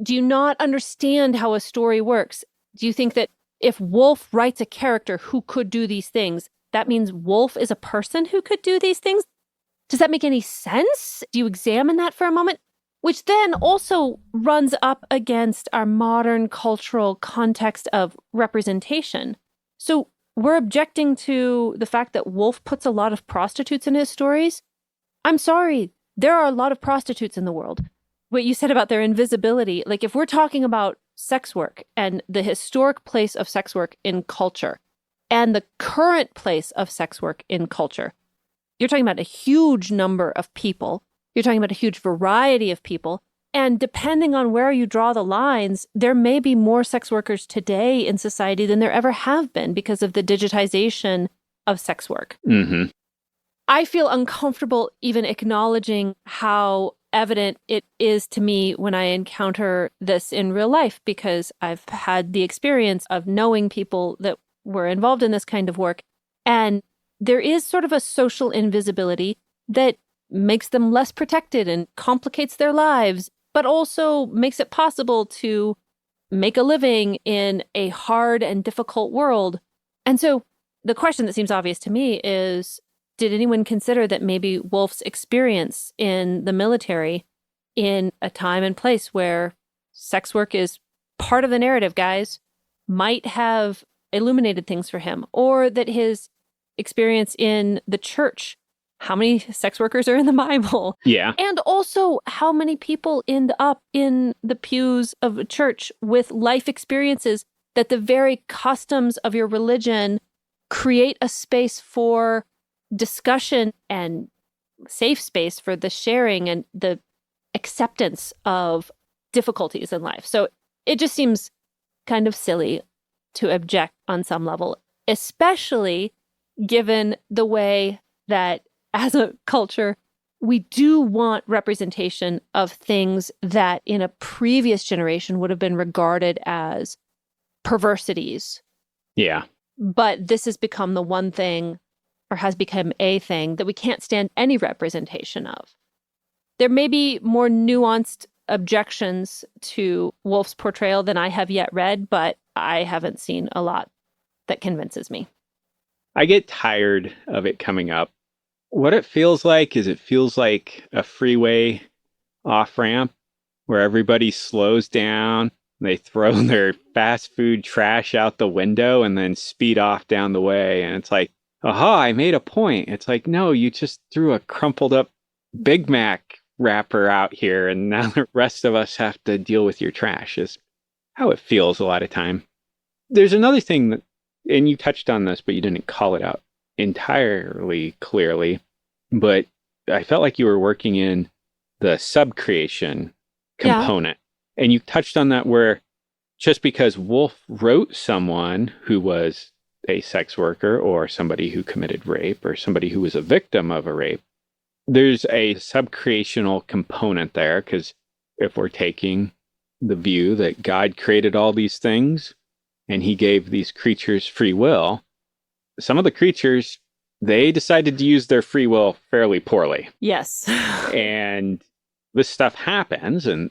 Do you not understand how a story works? Do you think that if Woolf writes a character who could do these things, that means Woolf is a person who could do these things? Does that make any sense? Do you examine that for a moment? Which then also runs up against our modern cultural context of representation. So we're objecting to the fact that Woolf puts a lot of prostitutes in his stories. I'm sorry, there are a lot of prostitutes in the world. What you said about their invisibility, like if we're talking about sex work and the historic place of sex work in culture and the current place of sex work in culture, you're talking about a huge number of people. You're talking about a huge variety of people. And depending on where you draw the lines, there may be more sex workers today in society than there ever have been because of the digitization of sex work. Mm-hmm. I feel uncomfortable even acknowledging how evident it is to me when I encounter this in real life, because I've had the experience of knowing people that were involved in this kind of work. And there is sort of a social invisibility that makes them less protected and complicates their lives, but also makes it possible to make a living in a hard and difficult world. And so the question that seems obvious to me is, did anyone consider that maybe Woolf's experience in the military in a time and place where sex work is part of the narrative, guys, might have illuminated things for him, or that his experience in the church how many sex workers are in the Bible? Yeah. And also how many people end up in the pews of a church with life experiences that the very customs of your religion create a space for discussion and safe space for the sharing and the acceptance of difficulties in life. So it just seems kind of silly to object on some level, especially given the way that as a culture, we do want representation of things that in a previous generation would have been regarded as perversities. Yeah. But this has become the one thing, or has become a thing, that we can't stand any representation of. There may be more nuanced objections to Woolf's portrayal than I have yet read, but I haven't seen a lot that convinces me. I get tired of it coming up. What it feels like is it feels like a freeway off-ramp where everybody slows down, they throw their fast food trash out the window and then speed off down the way. And it's like, aha, I made a point. It's like, no, you just threw a crumpled up Big Mac wrapper out here and now the rest of us have to deal with your trash is how it feels a lot of time. There's another thing that, and you touched on this, but you didn't call it out entirely clearly, but I felt like you were working in the sub-creation component. Yeah. And you touched on that where just because Woolf wrote someone who was a sex worker or somebody who committed rape or somebody who was a victim of a rape, there's a sub-creational component there, because if we're taking the view that God created all these things and he gave these creatures free will, some of the creatures, they decided to use their free will fairly poorly. Yes. And this stuff happens and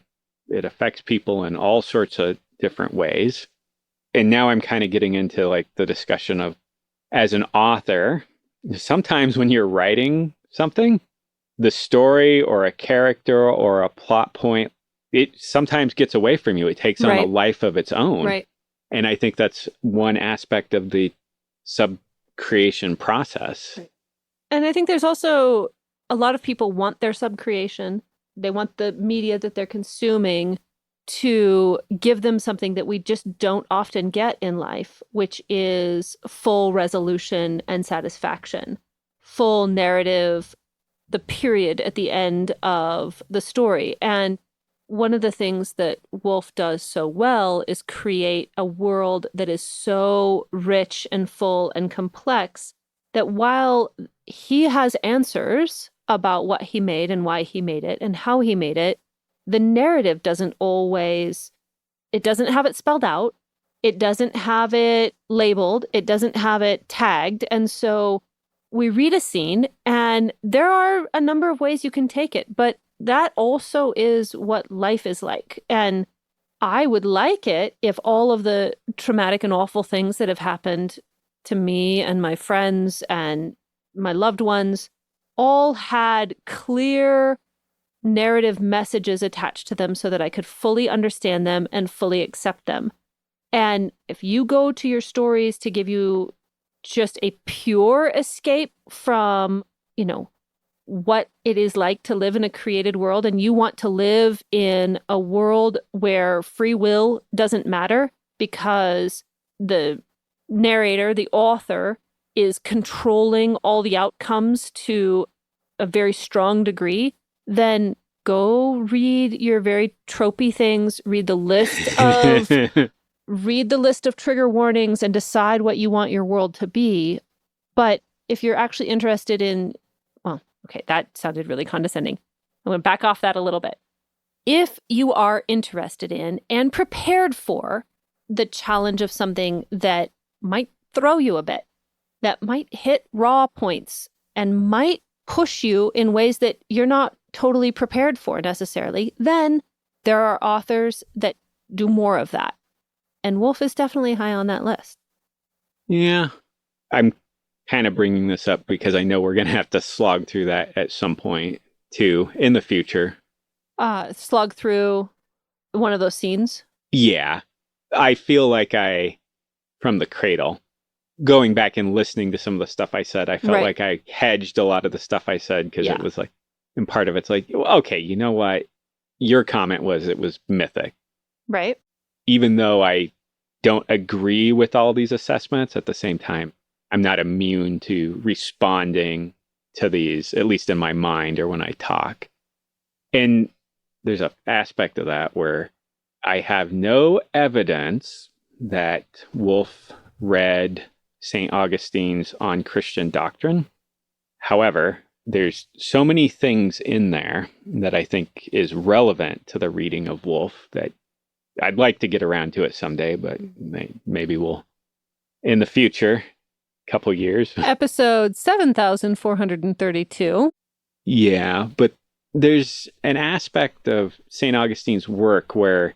it affects people in all sorts of different ways. And now I'm kind of getting into like the discussion of, as an author, sometimes when you're writing something, the story or a character or a plot point, it sometimes gets away from you. It takes on a life of its own. Right. And I think that's one aspect of the sub-creation process. Right. And I think there's also a lot of people want their sub-creation. They want the media that they're consuming to give them something that we just don't often get in life, which is full resolution and satisfaction, full narrative, the period at the end of the story. And one of the things that Woolf does so well is create a world that is so rich and full and complex that while he has answers about what he made and why he made it and how he made it, the narrative doesn't always, it doesn't have it spelled out. It doesn't have it labeled. It doesn't have it tagged. And so we read a scene and there are a number of ways you can take it, but that also is what life is like. And I would like it if all of the traumatic and awful things that have happened to me and my friends and my loved ones all had clear narrative messages attached to them so that I could fully understand them and fully accept them. And if you go to your stories to give you just a pure escape from, you know, what it is like to live in a created world, and you want to live in a world where free will doesn't matter because the narrator, the author, is controlling all the outcomes to a very strong degree, then go read your very tropey things, read the list of trigger warnings and decide what you want your world to be. But if you're actually interested in, well, okay, that sounded really condescending. I'm going to back off that a little bit. If you are interested in and prepared for the challenge of something that might throw you a bit, that might hit raw points and might push you in ways that you're not totally prepared for necessarily, then there are authors that do more of that. And Woolf is definitely high on that list. Yeah. I'm kind of bringing this up because I know we're going to have to slog through that at some point too in the future. Slog through one of those scenes? Yeah. I feel like from the cradle, going back and listening to some of the stuff I said, I felt Right. like I hedged a lot of the stuff I said because Yeah. it was like, and part of it's like, well, okay, you know what? Your comment was it was mythic. Right. Even though I don't agree with all these assessments, at the same time, I'm not immune to responding to these, at least in my mind or when I talk. And there's an aspect of that where I have no evidence that Wolfe read St. Augustine's On Christian Doctrine. However, there's so many things in there that I think is relevant to the reading of Wolfe that I'd like to get around to it someday, but maybe we'll in the future, couple years. Episode 7432. Yeah, but there's an aspect of St. Augustine's work where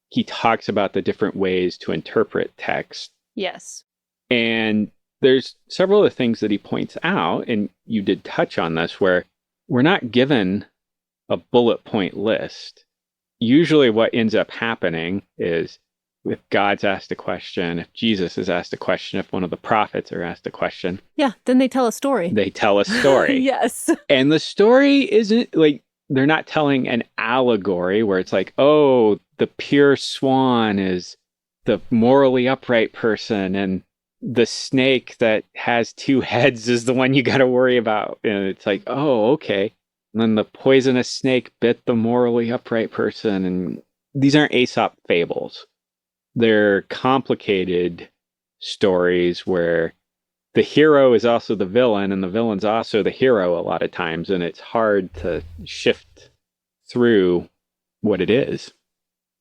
he talks about the different ways to interpret text. Yes. And there's several of the things that he points out, and you did touch on this, where we're not given a bullet point list. Usually what ends up happening is if God's asked a question, if Jesus is asked a question, if one of the prophets are asked a question. Yeah, then they tell a story. They tell a story. Yes. And the story isn't like, they're not telling an allegory where it's like, oh, the pure swan is the morally upright person and the snake that has two heads is the one you got to worry about. And it's like, oh, okay. And then the poisonous snake bit the morally upright person. And these aren't Aesop fables. They're complicated stories where the hero is also the villain and the villain's also the hero a lot of times. And it's hard to shift through what it is.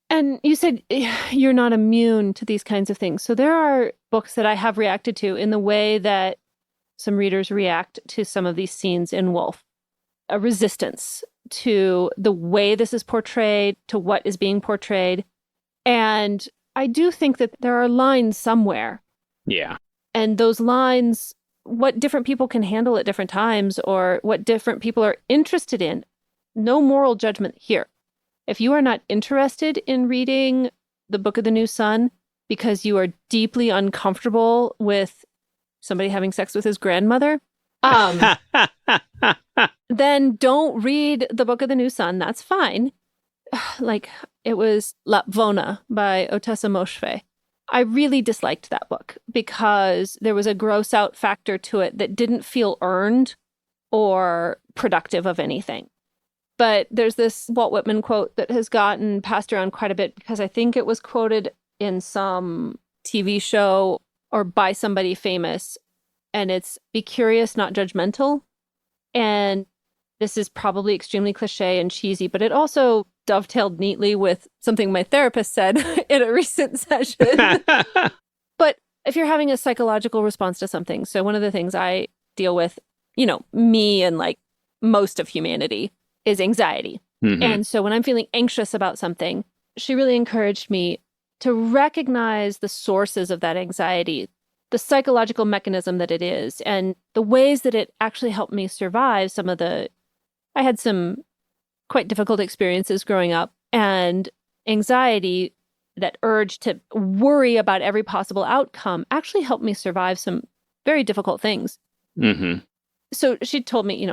And you said you're not immune to these kinds of things. So there are books that I have reacted to in the way that some readers react to some of these scenes in Wolfe. A resistance to the way this is portrayed, to what is being portrayed. And I do think that there are lines somewhere. Yeah. And those lines, what different people can handle at different times or what different people are interested in. No moral judgment here. If you are not interested in reading the Book of the New Sun because you are deeply uncomfortable with somebody having sex with his grandmother, then don't read the Book of the New Sun. That's fine. Like, it was Lapvona by Otessa Moshfegh. I really disliked that book because there was a gross out factor to it that didn't feel earned or productive of anything. But there's this Walt Whitman quote that has gotten passed around quite a bit because I think it was quoted in some TV show or by somebody famous. And it's, be curious, not judgmental. And this is probably extremely cliche and cheesy, but it also dovetailed neatly with something my therapist said in a recent session. But if you're having a psychological response to something, so one of the things I deal with, me and like most of humanity, is anxiety. Mm-hmm. And so when I'm feeling anxious about something, she really encouraged me to recognize the sources of that anxiety, the psychological mechanism that it is, and the ways that it actually helped me survive I had some quite difficult experiences growing up, and anxiety, that urge to worry about every possible outcome, actually helped me survive some very difficult things. Mm-hmm. So she told me,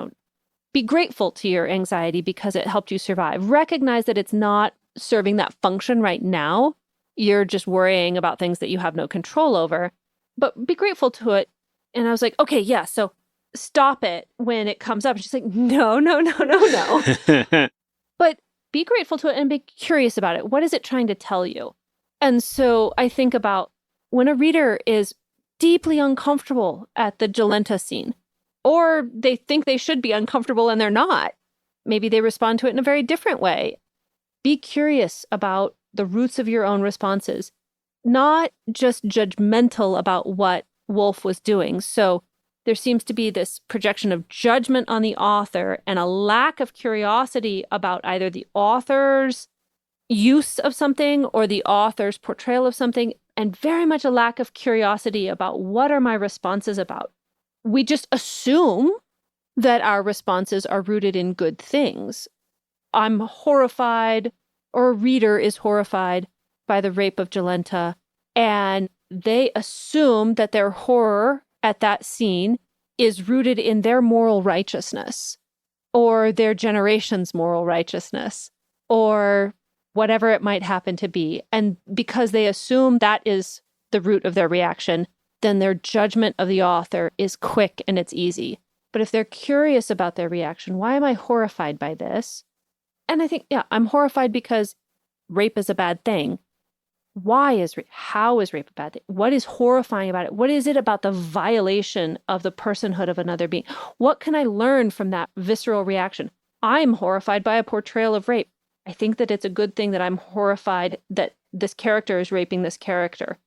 be grateful to your anxiety because it helped you survive. Recognize that it's not serving that function right now. You're just worrying about things that you have no control over, but be grateful to it. And I was like, okay, yeah, so stop it when it comes up. And she's like, no. But be grateful to it and be curious about it. What is it trying to tell you? And so I think about when a reader is deeply uncomfortable at the Jolenta scene, or they think they should be uncomfortable and they're not. Maybe they respond to it in a very different way. Be curious about the roots of your own responses, not just judgmental about what Wolfe was doing. So there seems to be this projection of judgment on the author and a lack of curiosity about either the author's use of something or the author's portrayal of something, and very much a lack of curiosity about what are my responses about. We just assume that our responses are rooted in good things. I'm horrified, or a reader is horrified by the rape of Jolenta, and they assume that their horror at that scene is rooted in their moral righteousness or their generation's moral righteousness or whatever it might happen to be. And because they assume that is the root of their reaction, then their judgment of the author is quick and it's easy. But if they're curious about their reaction, why am I horrified by this? And I think, yeah, I'm horrified because rape is a bad thing. How is rape a bad thing? What is horrifying about it? What is it about the violation of the personhood of another being? What can I learn from that visceral reaction? I'm horrified by a portrayal of rape. I think that it's a good thing that I'm horrified that this character is raping this character.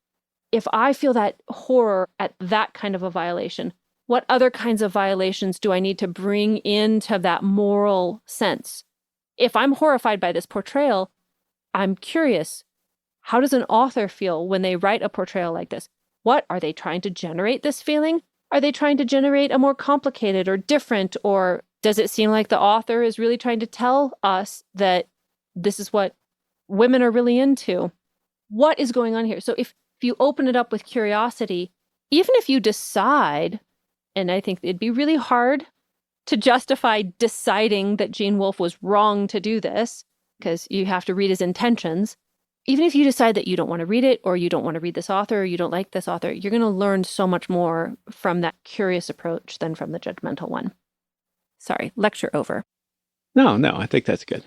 If I feel that horror at that kind of a violation, what other kinds of violations do I need to bring into that moral sense? If I'm horrified by this portrayal, I'm curious. How does an author feel when they write a portrayal like this? What are they trying to generate this feeling? Are they trying to generate a more complicated or different, or does it seem like the author is really trying to tell us that this is what women are really into? What is going on here? So if you open it up with curiosity, even if you decide, and I think it'd be really hard to justify deciding that Gene Wolfe was wrong to do this, because you have to read his intentions. Even if you decide that you don't want to read it, or you don't want to read this author, or you don't like this author, you're going to learn so much more from that curious approach than from the judgmental one. Sorry, lecture over. No, I think that's good.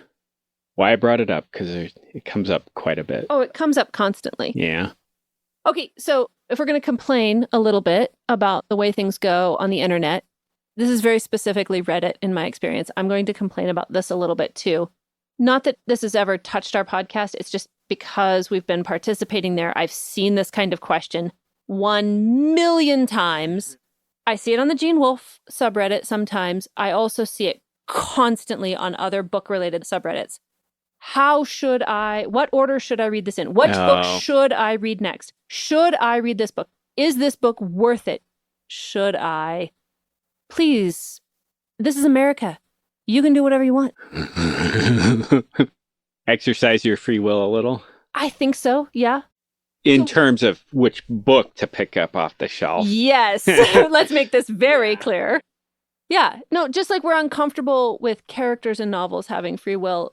Why I brought it up, because it comes up quite a bit. Oh, it comes up constantly. Yeah. Okay, so if we're going to complain a little bit about the way things go on the internet, this is very specifically Reddit in my experience. I'm going to complain about this a little bit too. Not that this has ever touched our podcast. It's just because we've been participating there. I've seen this kind of question 1,000,000 times. I see it on the Gene Wolfe subreddit sometimes. I also see it constantly on other book-related subreddits. What order should I read this in? Which book should I read next? Should I read this book? Is this book worth it? Should I? Please, this is America. You can do whatever you want. Exercise your free will a little? I think so, yeah. In terms of which book to pick up off the shelf. Yes. Let's make this very clear. Yeah. No, just like we're uncomfortable with characters in novels having free will,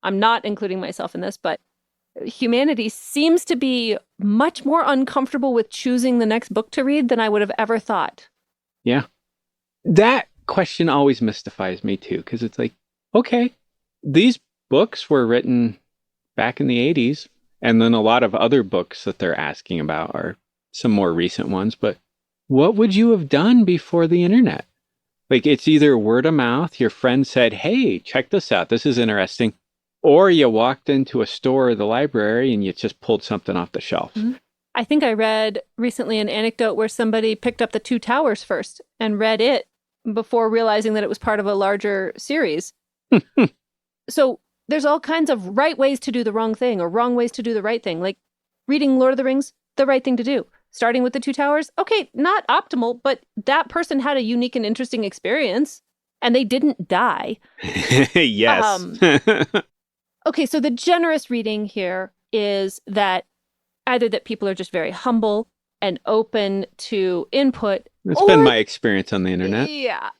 I'm not including myself in this, but humanity seems to be much more uncomfortable with choosing the next book to read than I would have ever thought. Yeah. That question always mystifies me too, because it's like, okay, these books were written back in the 80s, and then a lot of other books that they're asking about are some more recent ones, but what would you have done before the internet? Like, it's either word of mouth, your friend said, hey, check this out, this is interesting, or you walked into a store or the library and you just pulled something off the shelf. Mm-hmm. I think I read recently an anecdote where somebody picked up The Two Towers first and read it before realizing that it was part of a larger series. So there's all kinds of right ways to do the wrong thing or wrong ways to do the right thing. Like reading Lord of the Rings, the right thing to do. Starting with The Two Towers, okay, not optimal, but that person had a unique and interesting experience and they didn't die. Yes. Okay, so the generous reading here is that either that people are just very humble and open to input. It's been my experience on the internet. Yeah.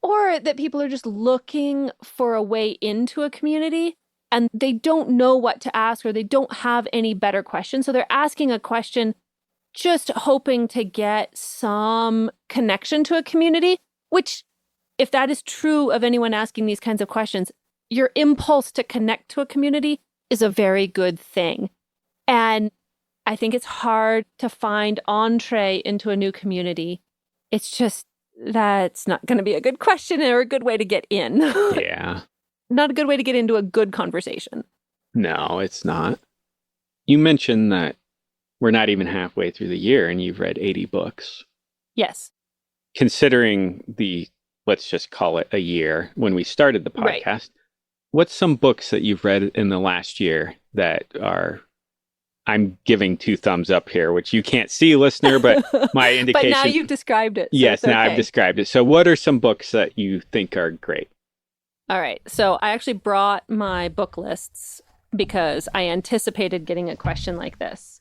Or that people are just looking for a way into a community and they don't know what to ask or they don't have any better questions. So they're asking a question just hoping to get some connection to a community, which if that is true of anyone asking these kinds of questions, your impulse to connect to a community is a very good thing. And I think it's hard to find entree into a new community. It's just, that's not going to be a good question or a good way to get in. Yeah. Not a good way to get into a good conversation. No, it's not. You mentioned that we're not even halfway through the year and you've read 80 books. Yes. Considering let's just call it a year when we started the podcast, right. What's some books that you've read in the last year that are, I'm giving 2 thumbs up here, which you can't see, listener, but my indication. But now you've described it. So yes, now I've described it. So what are some books that you think are great? All right. So I actually brought my book lists because I anticipated getting a question like this.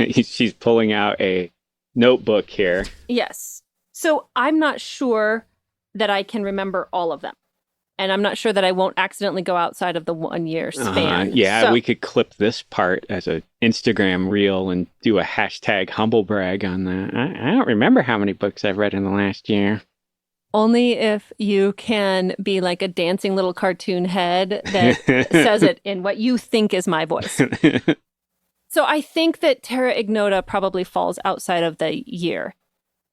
She's pulling out a notebook here. Yes. So I'm not sure that I can remember all of them. And I'm not sure that I won't accidentally go outside of the 1 year span. We could clip this part as an Instagram reel and do a hashtag humble brag on that. I don't remember how many books I've read in the last year. Only if you can be like a dancing little cartoon head that says it in what you think is my voice. So I think that Terra Ignota probably falls outside of the year.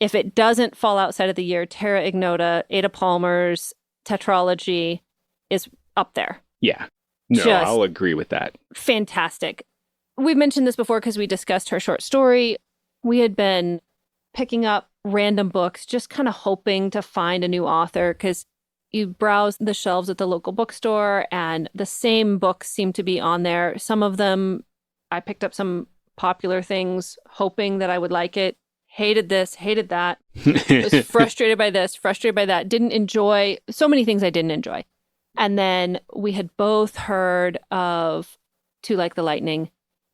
If it doesn't fall outside of the year, Terra Ignota, Ada Palmer's tetralogy is up there. Yeah. No, Just I'll agree with that. fantastic. We've mentioned this before because we discussed her short story. We had been picking up random books, just kind of hoping to find a new author because you browse the shelves at the local bookstore and the same books seem to be on there. Some of them, I picked up some popular things, hoping that I would like it. Hated this, hated that. Was frustrated by this, frustrated by that. Didn't enjoy so many things I didn't enjoy. And then we had both heard of To Like the Lightning,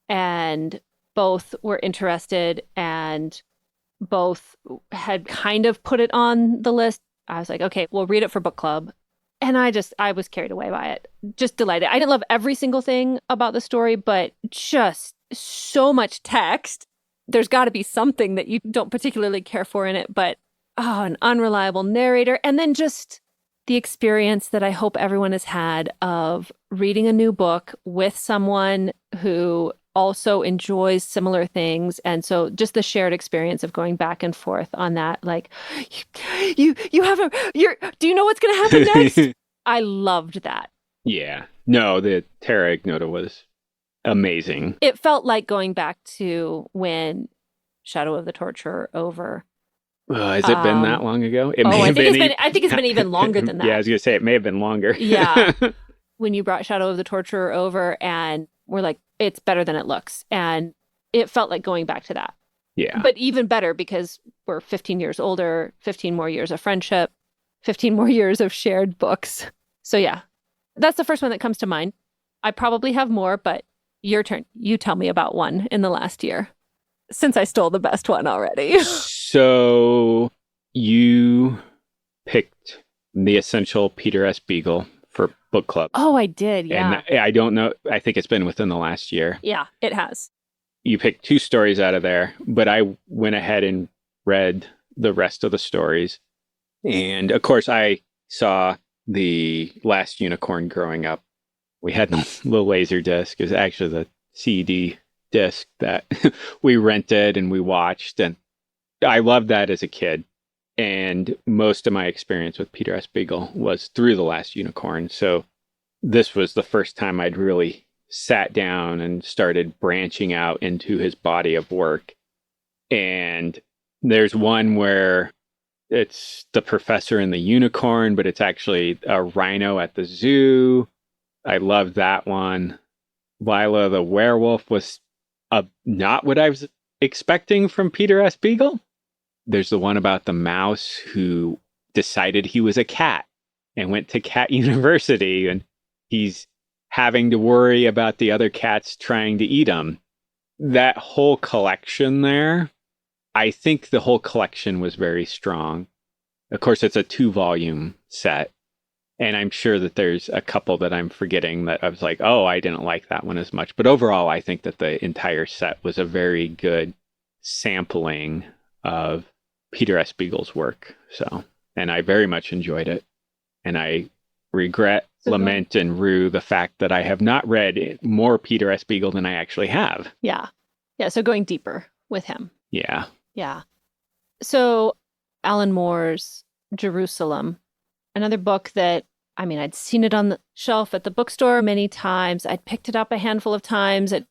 and both were interested, and both had kind of put it on the list. I was like, okay, we'll read it for book club. And I was carried away by it. Just delighted. I didn't love every single thing about the story, but just so much text. There's got to be something that you don't particularly care for in it, but an unreliable narrator. And then just the experience that I hope everyone has had of reading a new book with someone who also enjoys similar things. And so just the shared experience of going back and forth on that, like, do you know what's going to happen next? I loved that. Yeah. No, the Terra Ignota was amazing. It felt like going back to when Shadow of the Torturer over. Has it been that long ago? I think it's been even longer than that. Yeah, I was going to say it may have been longer. Yeah. When you brought Shadow of the Torturer over and we're like, it's better than it looks. And it felt like going back to that. Yeah. But even better because we're 15 years older, 15 more years of friendship, 15 more years of shared books. So yeah, that's the first one that comes to mind. I probably have more, but your turn. You tell me about one in the last year, since I stole the best one already. So you picked The Essential Peter S. Beagle for book club. Oh, I did, yeah. And I don't know. I think it's been within the last year. Yeah, it has. You picked 2 stories out of there, but I went ahead and read the rest of the stories. And of course, I saw The Last Unicorn growing up. We had the little laser disc. It was actually the CD disc that we rented and we watched. And I loved that as a kid. And most of my experience with Peter S. Beagle was through The Last Unicorn. So this was the first time I'd really sat down and started branching out into his body of work. And there's one where it's the professor and the unicorn, but it's actually a rhino at the zoo. I loved that one. Lila the werewolf was not what I was expecting from Peter S. Beagle. There's the one about the mouse who decided he was a cat and went to Cat University, and he's having to worry about the other cats trying to eat him. That whole collection there, I think the whole collection was very strong. Of course, it's a 2-volume set. And I'm sure that there's a couple that I'm forgetting that I was like, oh, I didn't like that one as much. But overall, I think that the entire set was a very good sampling of Peter S. Beagle's work. So, and I very much enjoyed it. And I regret, lament, and rue the fact that I have not read more Peter S. Beagle than I actually have. Yeah. Yeah. So going deeper with him. Yeah. Yeah. So Alan Moore's Jerusalem, another book that, I mean, I'd seen it on the shelf at the bookstore many times. I'd picked it up a handful of times. It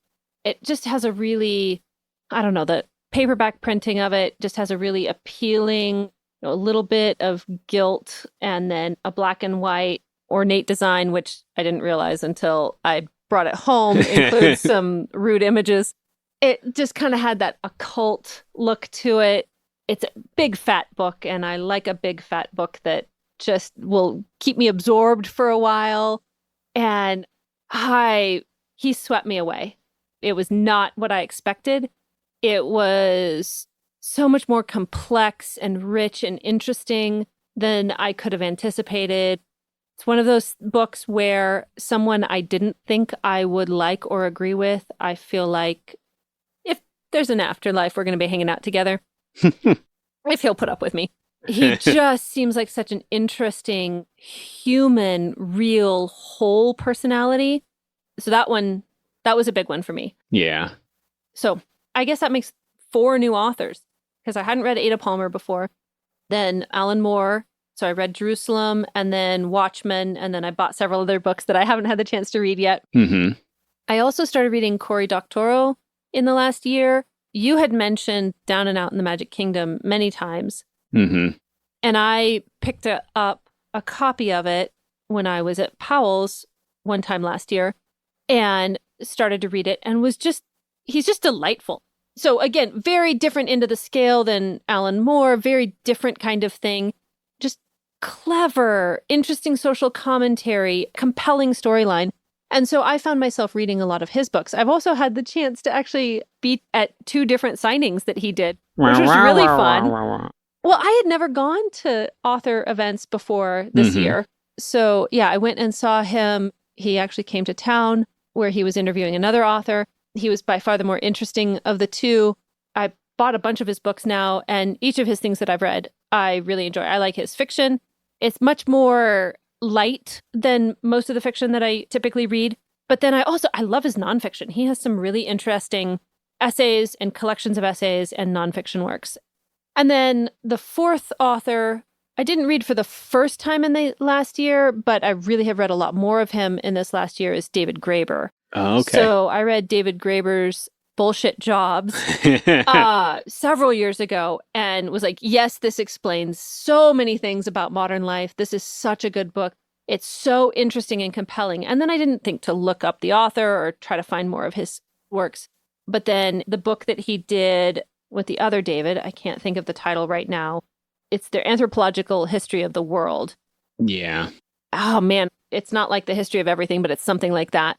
just has a really, I don't know, the paperback printing of it just has a really appealing, a little bit of gilt, and then a black and white ornate design, which I didn't realize until I brought it home, includes some rude images. It just kind of had that occult look to it. It's a big fat book, and I like a big fat book that just will keep me absorbed for a while. And I he swept me away. It was not what I expected. It was so much more complex and rich and interesting than I could have anticipated. It's one of those books where someone I didn't think I would like or agree with, I feel like if there's an afterlife, we're going to be hanging out together. If he'll put up with me. He just seems like such an interesting, human, real, whole personality. So that was a big one for me. Yeah. So I guess that makes 4 new authors, because I hadn't read Ada Palmer before. Then Alan Moore. So I read Jerusalem, and then Watchmen, and then I bought several other books that I haven't had the chance to read yet. Mm-hmm. I also started reading Cory Doctorow in the last year. You had mentioned Down and Out in the Magic Kingdom many times. Mm-hmm. And I picked up a copy of it when I was at Powell's one time last year and started to read it, and he's just delightful. So again, very different end of the scale than Alan Moore, very different kind of thing. Just clever, interesting social commentary, compelling storyline. And so I found myself reading a lot of his books. I've also had the chance to actually be at 2 different signings that he did, which was really fun. Well, I had never gone to author events before this year. So yeah, I went and saw him. He actually came to town where he was interviewing another author. He was by far the more interesting of the 2. I bought a bunch of his books now, and each of his things that I've read, I really enjoy. I like his fiction. It's much more light than most of the fiction that I typically read. But then I love his nonfiction. He has some really interesting essays and collections of essays and nonfiction works. And then the 4th author, I didn't read for the first time in the last year, but I really have read a lot more of him in this last year, is David Graeber. Oh, okay. So I read David Graeber's Bullshit Jobs several years ago and was like, yes, this explains so many things about modern life. This is such a good book. It's so interesting and compelling. And then I didn't think to look up the author or try to find more of his works. But then the book that he did with the other David, I can't think of the title right now. It's their anthropological history of the world. Yeah. Oh, man. It's not like the history of everything, but it's something like that.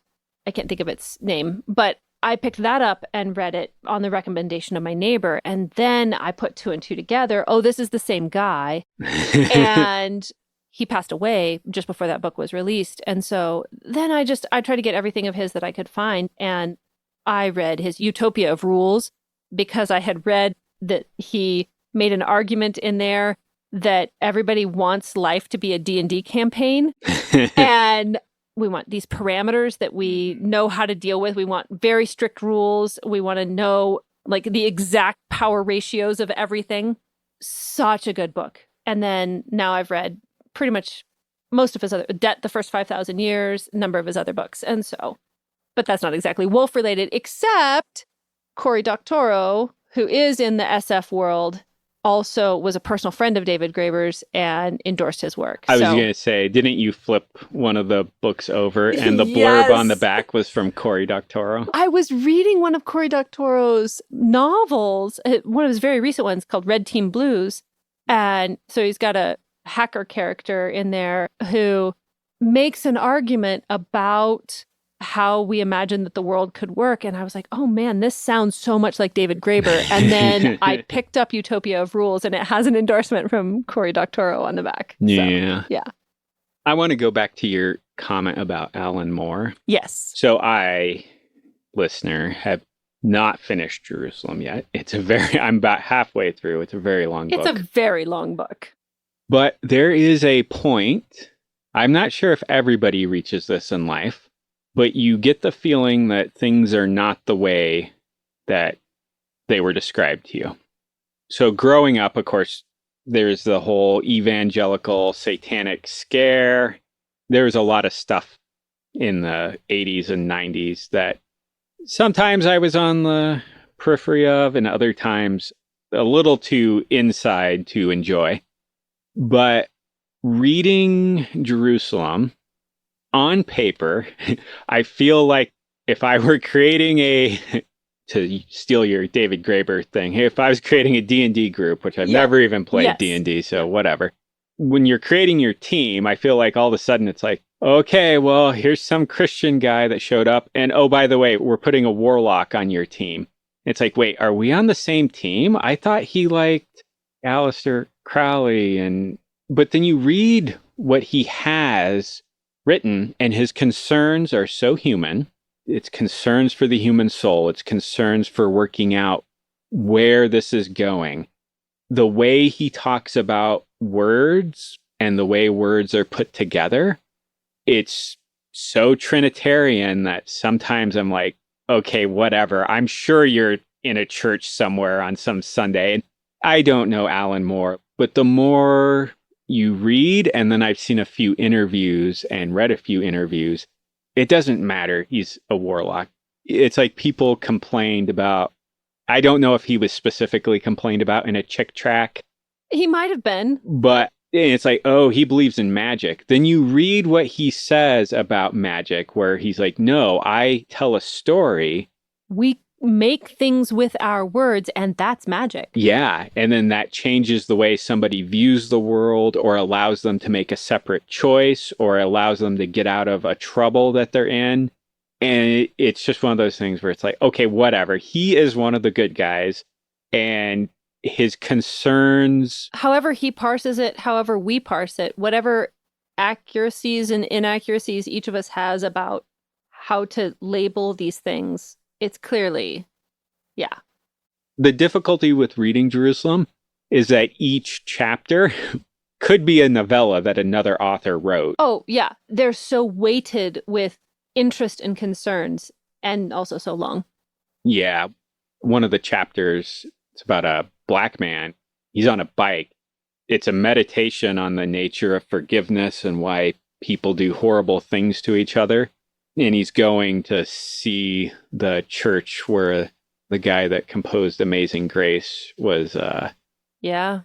I can't think of its name. But I picked that up and read it on the recommendation of my neighbor. And then I put 2 and 2 together. Oh, this is the same guy. And he passed away just before that book was released. And so then I tried to get everything of his that I could find. And I read his Utopia of Rules, because I had read that he made an argument in there that everybody wants life to be a D&D campaign. And we want these parameters that we know how to deal with. We want very strict rules. We want to know like the exact power ratios of everything. Such a good book. And then now I've read pretty much most of his other, Debt, the First 5,000 Years, a number of his other books. And so, but that's not exactly wolf related, except Cory Doctorow, who is in the SF world, also was a personal friend of David Graeber's and endorsed his work. I was going to say, didn't you flip one of the books over and the blurb on the back was from Cory Doctorow? I was reading one of Cory Doctorow's novels, one of his very recent ones called Red Team Blues. And so he's got a hacker character in there who makes an argument about how we imagine that the world could work. And I was like, oh man, this sounds so much like David Graeber. And then I picked up Utopia of Rules and it has an endorsement from Cory Doctorow on the back. Yeah. So, yeah. I want to go back to your comment about Alan Moore. Yes. So I, listener, have not finished Jerusalem yet. I'm about halfway through. It's a very long book. It's a very long book. But there is a point, I'm not sure if everybody reaches this in life, but you get the feeling that things are not the way that they were described to you. So growing up, of course, there's the whole evangelical satanic scare. There's a lot of stuff in the 80s and 90s that sometimes I was on the periphery of, and other times a little too inside to enjoy. But reading Jerusalem, on paper, I feel like if I were creating to steal your David Graeber thing, if I was creating a D&D group, which I've never even played D&D, so whatever. When you're creating your team, I feel like all of a sudden it's like, okay, well, here's some Christian guy that showed up. And oh, by the way, we're putting a warlock on your team. It's like, wait, are we on the same team? I thought he liked Aleister Crowley. But then you read what he has written, and his concerns are so human. It's concerns for the human soul. It's concerns for working out where this is going. The way he talks about words and the way words are put together, it's so Trinitarian that sometimes I'm like, okay, whatever. I'm sure you're in a church somewhere on some Sunday. And I don't know Alan Moore, but the more you read, and then I've seen a few interviews and read a few interviews, it doesn't matter. He's a warlock. It's like people complained about, I don't know if he was specifically complained about in a Chick track. He might have been. But it's like, oh, he believes in magic. Then you read what he says about magic, where he's like, no, I tell a story. We make things with our words, and that's magic. Yeah. And then that changes the way somebody views the world, or allows them to make a separate choice, or allows them to get out of a trouble that they're in. And it's just one of those things where it's like, okay, whatever. He is one of the good guys. And his concerns, however he parses it, however we parse it, whatever accuracies and inaccuracies each of us has about how to label these things, it's clearly, yeah. The difficulty with reading Jerusalem is that each chapter could be a novella that another author wrote. Oh, yeah. They're so weighted with interest and concerns, and also so long. Yeah. One of the chapters, it's about a black man. He's on a bike. It's a meditation on the nature of forgiveness and why people do horrible things to each other. And he's going to see the church where the guy that composed Amazing Grace was. Yeah.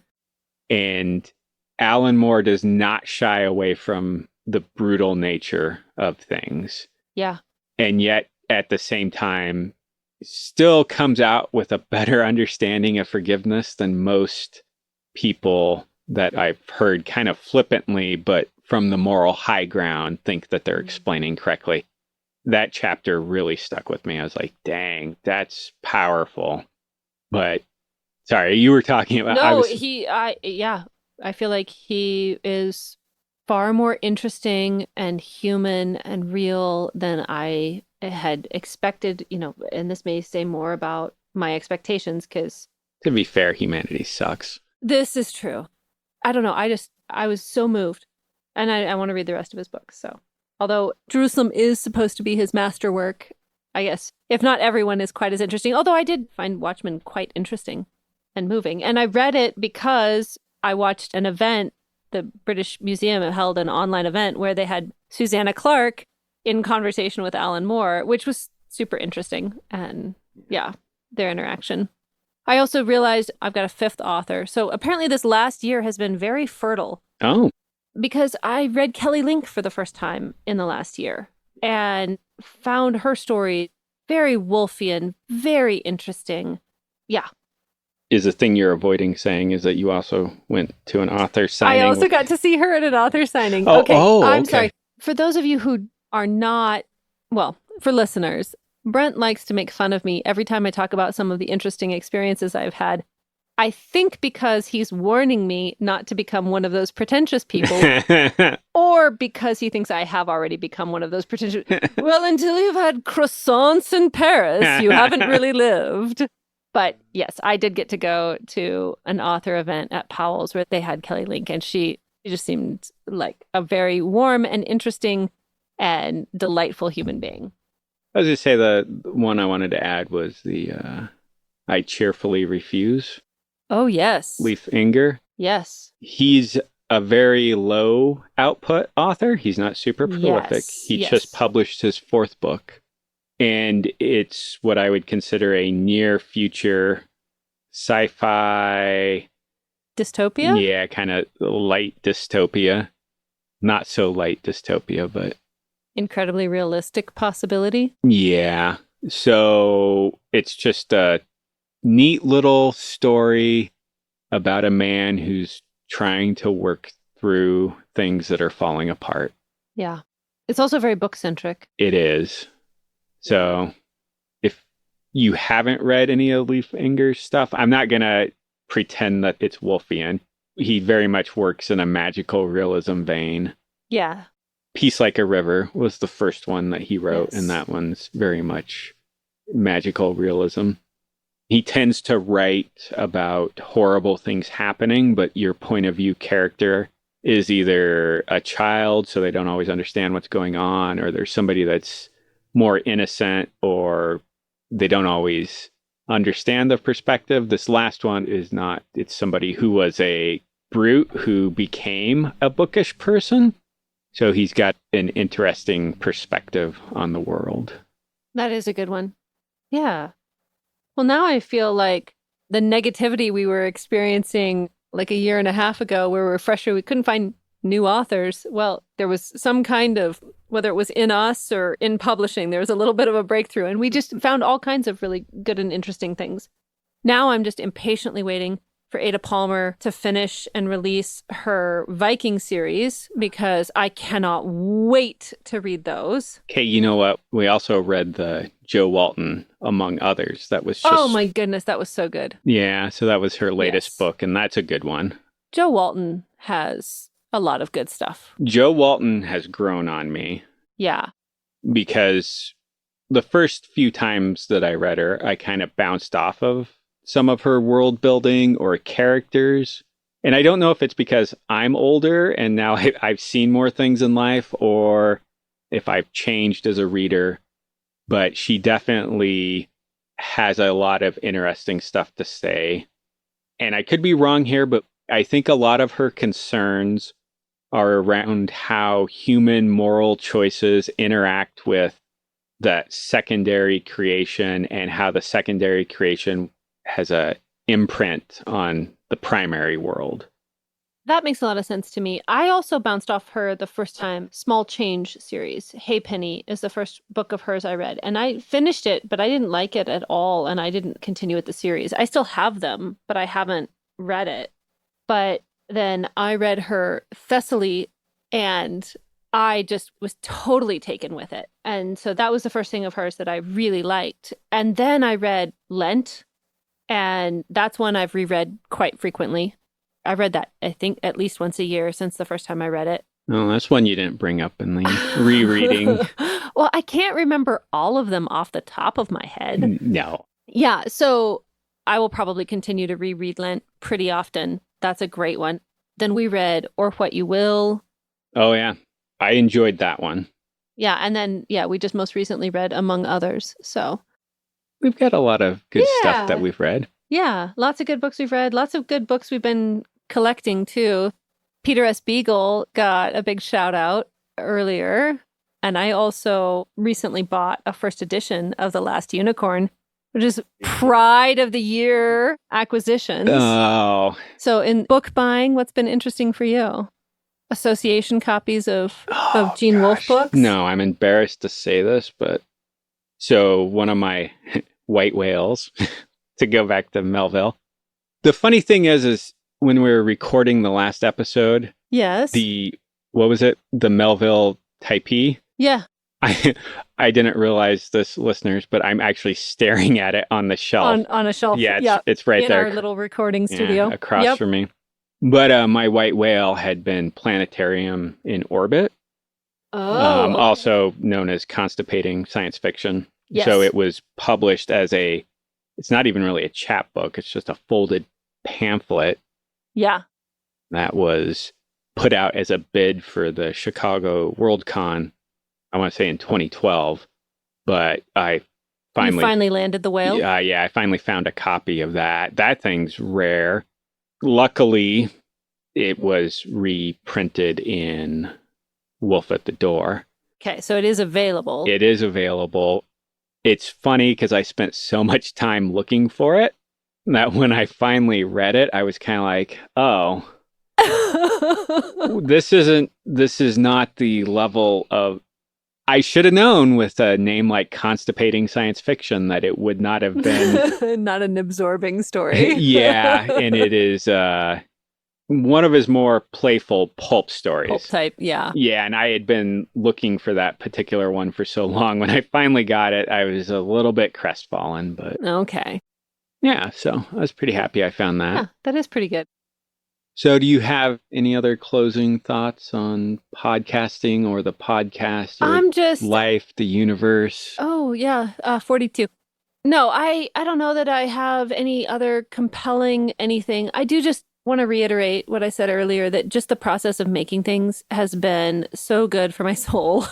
And Alan Moore does not shy away from the brutal nature of things. Yeah. And yet, at the same time, still comes out with a better understanding of forgiveness than most people that I've heard kind of flippantly, but from the moral high ground, think that they're explaining correctly. That chapter really stuck with me. I was like, dang, that's powerful. But sorry, you were talking about... I feel like he is far more interesting and human and real than I had expected, and this may say more about my expectations, because... To be fair, humanity sucks. This is true. I don't know. I was so moved, and I want to read the rest of his book. So, although Jerusalem is supposed to be his masterwork, I guess, if not everyone is quite as interesting, although I did find Watchmen quite interesting and moving. And I read it because I watched an event. The British Museum held an online event where they had Susanna Clarke in conversation with Alan Moore, which was super interesting. And yeah, their interaction. I also realized I've got a fifth author. So apparently this last year has been very fertile. Oh. Because I read Kelly Link for the first time in the last year and found her story very Woolfian, very interesting. Yeah. Is the thing you're avoiding saying is that you also went to an author signing? I also got to see her at an author signing. Okay. I'm sorry. For those of you who are not, well, for listeners, Brent likes to make fun of me every time I talk about some of the interesting experiences I've had. I think because he's warning me not to become one of those pretentious people, or because he thinks I have already become one of those pretentious. Well, until you've had croissants in Paris, you haven't really lived. But yes, I did get to go to an author event at Powell's where they had Kelly Link, and she just seemed like a very warm and interesting and delightful human being. I was going to say the one I wanted to add was the I Cheerfully Refuse. Oh, yes. Leif Inger. Yes. He's a very low output author. He's not super prolific. He just published his fourth book. And it's what I would consider a near future sci-fi... Dystopia? Yeah, kind of light dystopia. Not so light dystopia, but... Incredibly realistic possibility? Yeah. So it's just a neat little story about a man who's trying to work through things that are falling apart. Yeah. It's also very book-centric. It is. So if you haven't read any of Leif Enger's stuff, I'm not going to pretend that it's Wolfian. He very much works in a magical realism vein. Yeah. Peace Like a River was the first one that he wrote, Yes. and that one's very much magical realism. He tends to write about horrible things happening, but your point of view character is either a child, so they don't always understand what's going on, or there's somebody that's more innocent, or they don't always understand the perspective. This last one is not. It's somebody who was a brute who became a bookish person. So he's got an interesting perspective on the world. That is a good one. Yeah. Well, now I feel like the negativity we were experiencing like a year and a half ago, where we were frustrated, we couldn't find new authors. Well, there was some kind of, whether it was in us or in publishing, there was a little bit of a breakthrough, and we just found all kinds of really good and interesting things. Now I'm just impatiently waiting for Ada Palmer to finish and release her Viking series, because I cannot wait to read those. Okay, you know what? We also read the Joe Walton, Among Others. That was just... Oh my goodness, that was so good. Yeah, so that was her latest Yes. book, and that's a good one. Joe Walton has a lot of good stuff. Joe Walton has grown on me. Yeah. Because the first few times that I read her, I kind of bounced off of some of her world building or characters. And I don't know if it's because I'm older and now I've seen more things in life, or if I've changed as a reader, but she definitely has a lot of interesting stuff to say. And I could be wrong here, but I think a lot of her concerns are around how human moral choices interact with the secondary creation, and how the secondary creation has a imprint on the primary world. That makes a lot of sense to me. I also bounced off her the first time. Small Change series. Hey Penny is the first book of hers I read. And I finished it, but I didn't like it at all. And I didn't continue with the series. I still have them, but I haven't read it. But then I read her Thessaly, and I just was totally taken with it. And so that was the first thing of hers that I really liked. And then I read Lent, and that's one I've reread quite frequently. I've read that, I think, at least once a year since the first time I read it. Oh, that's one you didn't bring up in the rereading. Well, I can't remember all of them off the top of my head. No. Yeah, so I will probably continue to reread Lent pretty often. That's a great one. Then we read Or What You Will. Oh, yeah. I enjoyed that one. Yeah, and then, we just most recently read Among Others. So we've got a lot of good stuff that we've read. Yeah, lots of good books we've read. Lots of good books we've been collecting, too. Peter S. Beagle got a big shout out earlier. And I also recently bought a first edition of The Last Unicorn, which is Pride of the Year acquisitions. Oh. So in book buying, what's been interesting for you? Association copies of Gene Wolfe books? No, I'm embarrassed to say this, but so one of my white whales, to go back to Melville. The funny thing is when we were recording the last episode, yes, what was it? The Melville Typee? Yeah. I didn't realize this, listeners, but I'm actually staring at it on the shelf. On a shelf. Yeah, it's right in there. In our little recording studio. Across from me. But my white whale had been Planetarium in Orbit. Oh. Also known as Constipating Science Fiction. Yes. So it was published as it's not even really a chapbook. It's just a folded pamphlet. Yeah. That was put out as a bid for the Chicago Worldcon, I want to say in 2012. But you finally landed the whale? Yeah, I finally found a copy of that. That thing's rare. Luckily, it was reprinted in Wolf at the Door. Okay, so it is available. It is available. It's funny because I spent so much time looking for it that when I finally read it, I was kind of like, oh, this is not the level of... I should have known with a name like Constipating Science Fiction that it would not have been... Not an absorbing story. Yeah, and it is... one of his more playful pulp stories. Pulp type, yeah. Yeah, and I had been looking for that particular one for so long. When I finally got it, I was a little bit crestfallen, but Okay. yeah, so I was pretty happy I found that. Yeah, that is pretty good. So do you have any other closing thoughts on podcasting or the podcast or I'm just life, the universe? Oh, yeah, 42. No, I don't know that I have any other compelling anything. I do just want to reiterate what I said earlier, that just the process of making things has been so good for my soul.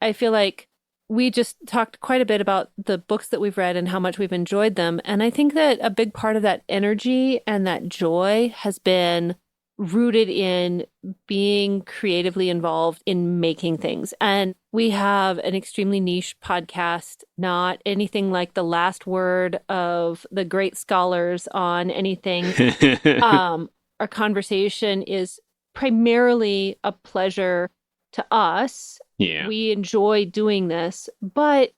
I feel like we just talked quite a bit about the books that we've read and how much we've enjoyed them. And I think that a big part of that energy and that joy has been rooted in being creatively involved in making things. And we have an extremely niche podcast, not anything like the last word of the great scholars on anything. Our conversation is primarily a pleasure to us. Yeah. We enjoy doing this, but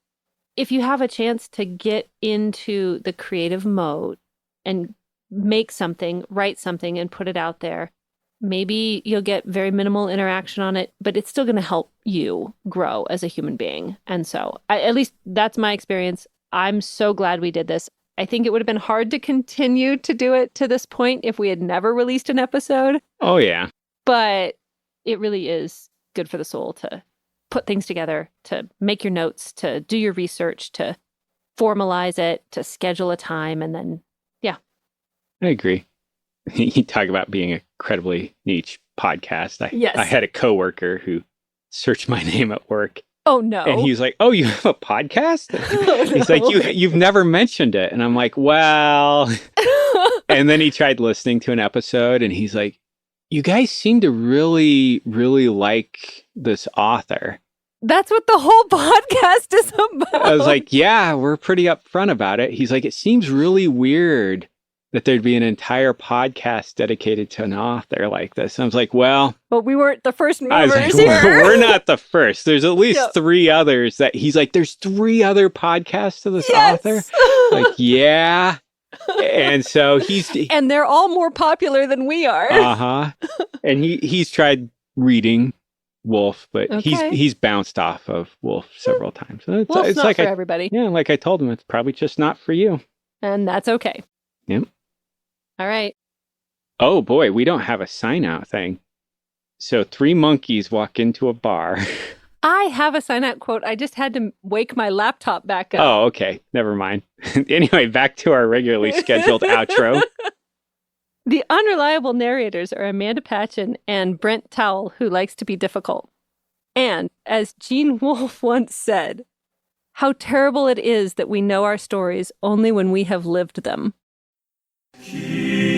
if you have a chance to get into the creative mode and make something, write something, and put it out there, maybe you'll get very minimal interaction on it, but it's still going to help you grow as a human being. And so, at least that's my experience. I'm so glad we did this. I think it would have been hard to continue to do it to this point if we had never released an episode. Oh, yeah. But it really is good for the soul to put things together, to make your notes, to do your research, to formalize it, to schedule a time, and then, yeah. I agree. You talk about being an incredibly niche podcast. Yes. I had a coworker who searched my name at work. Oh, no. And he was like, "Oh, you have a podcast?" Oh, no. He's like, you've never mentioned it. And I'm like, well. And then he tried listening to an episode and he's like, "You guys seem to really, really like this author." That's what the whole podcast is about. I was like, yeah, we're pretty upfront about it. He's like, "It seems really weird that there'd be an entire podcast dedicated to an author like this." And I was like, well. But we weren't the first I was movers like, here. we're not the first. There's at least Yep. 3 others that he's like, there's 3 other podcasts to this author. Like, yeah. And so and they're all more popular than we are. Uh-huh. And he's tried reading Wolf, but Okay. he's bounced off of Wolf several times. So Wolf's not like for everybody. Yeah, like I told him, it's probably just not for you. And that's okay. Yep. All right. Oh boy, we don't have a sign out thing. So 3 monkeys walk into a bar. I have a sign out quote. I just had to wake my laptop back up. Oh, okay. Never mind. Anyway, back to our regularly scheduled outro. The Unreliable Narrators are Amanda Patchen and Brent Towle, who likes to be difficult. And, as Gene Wolfe once said, how terrible it is that we know our stories only when we have lived them. Keep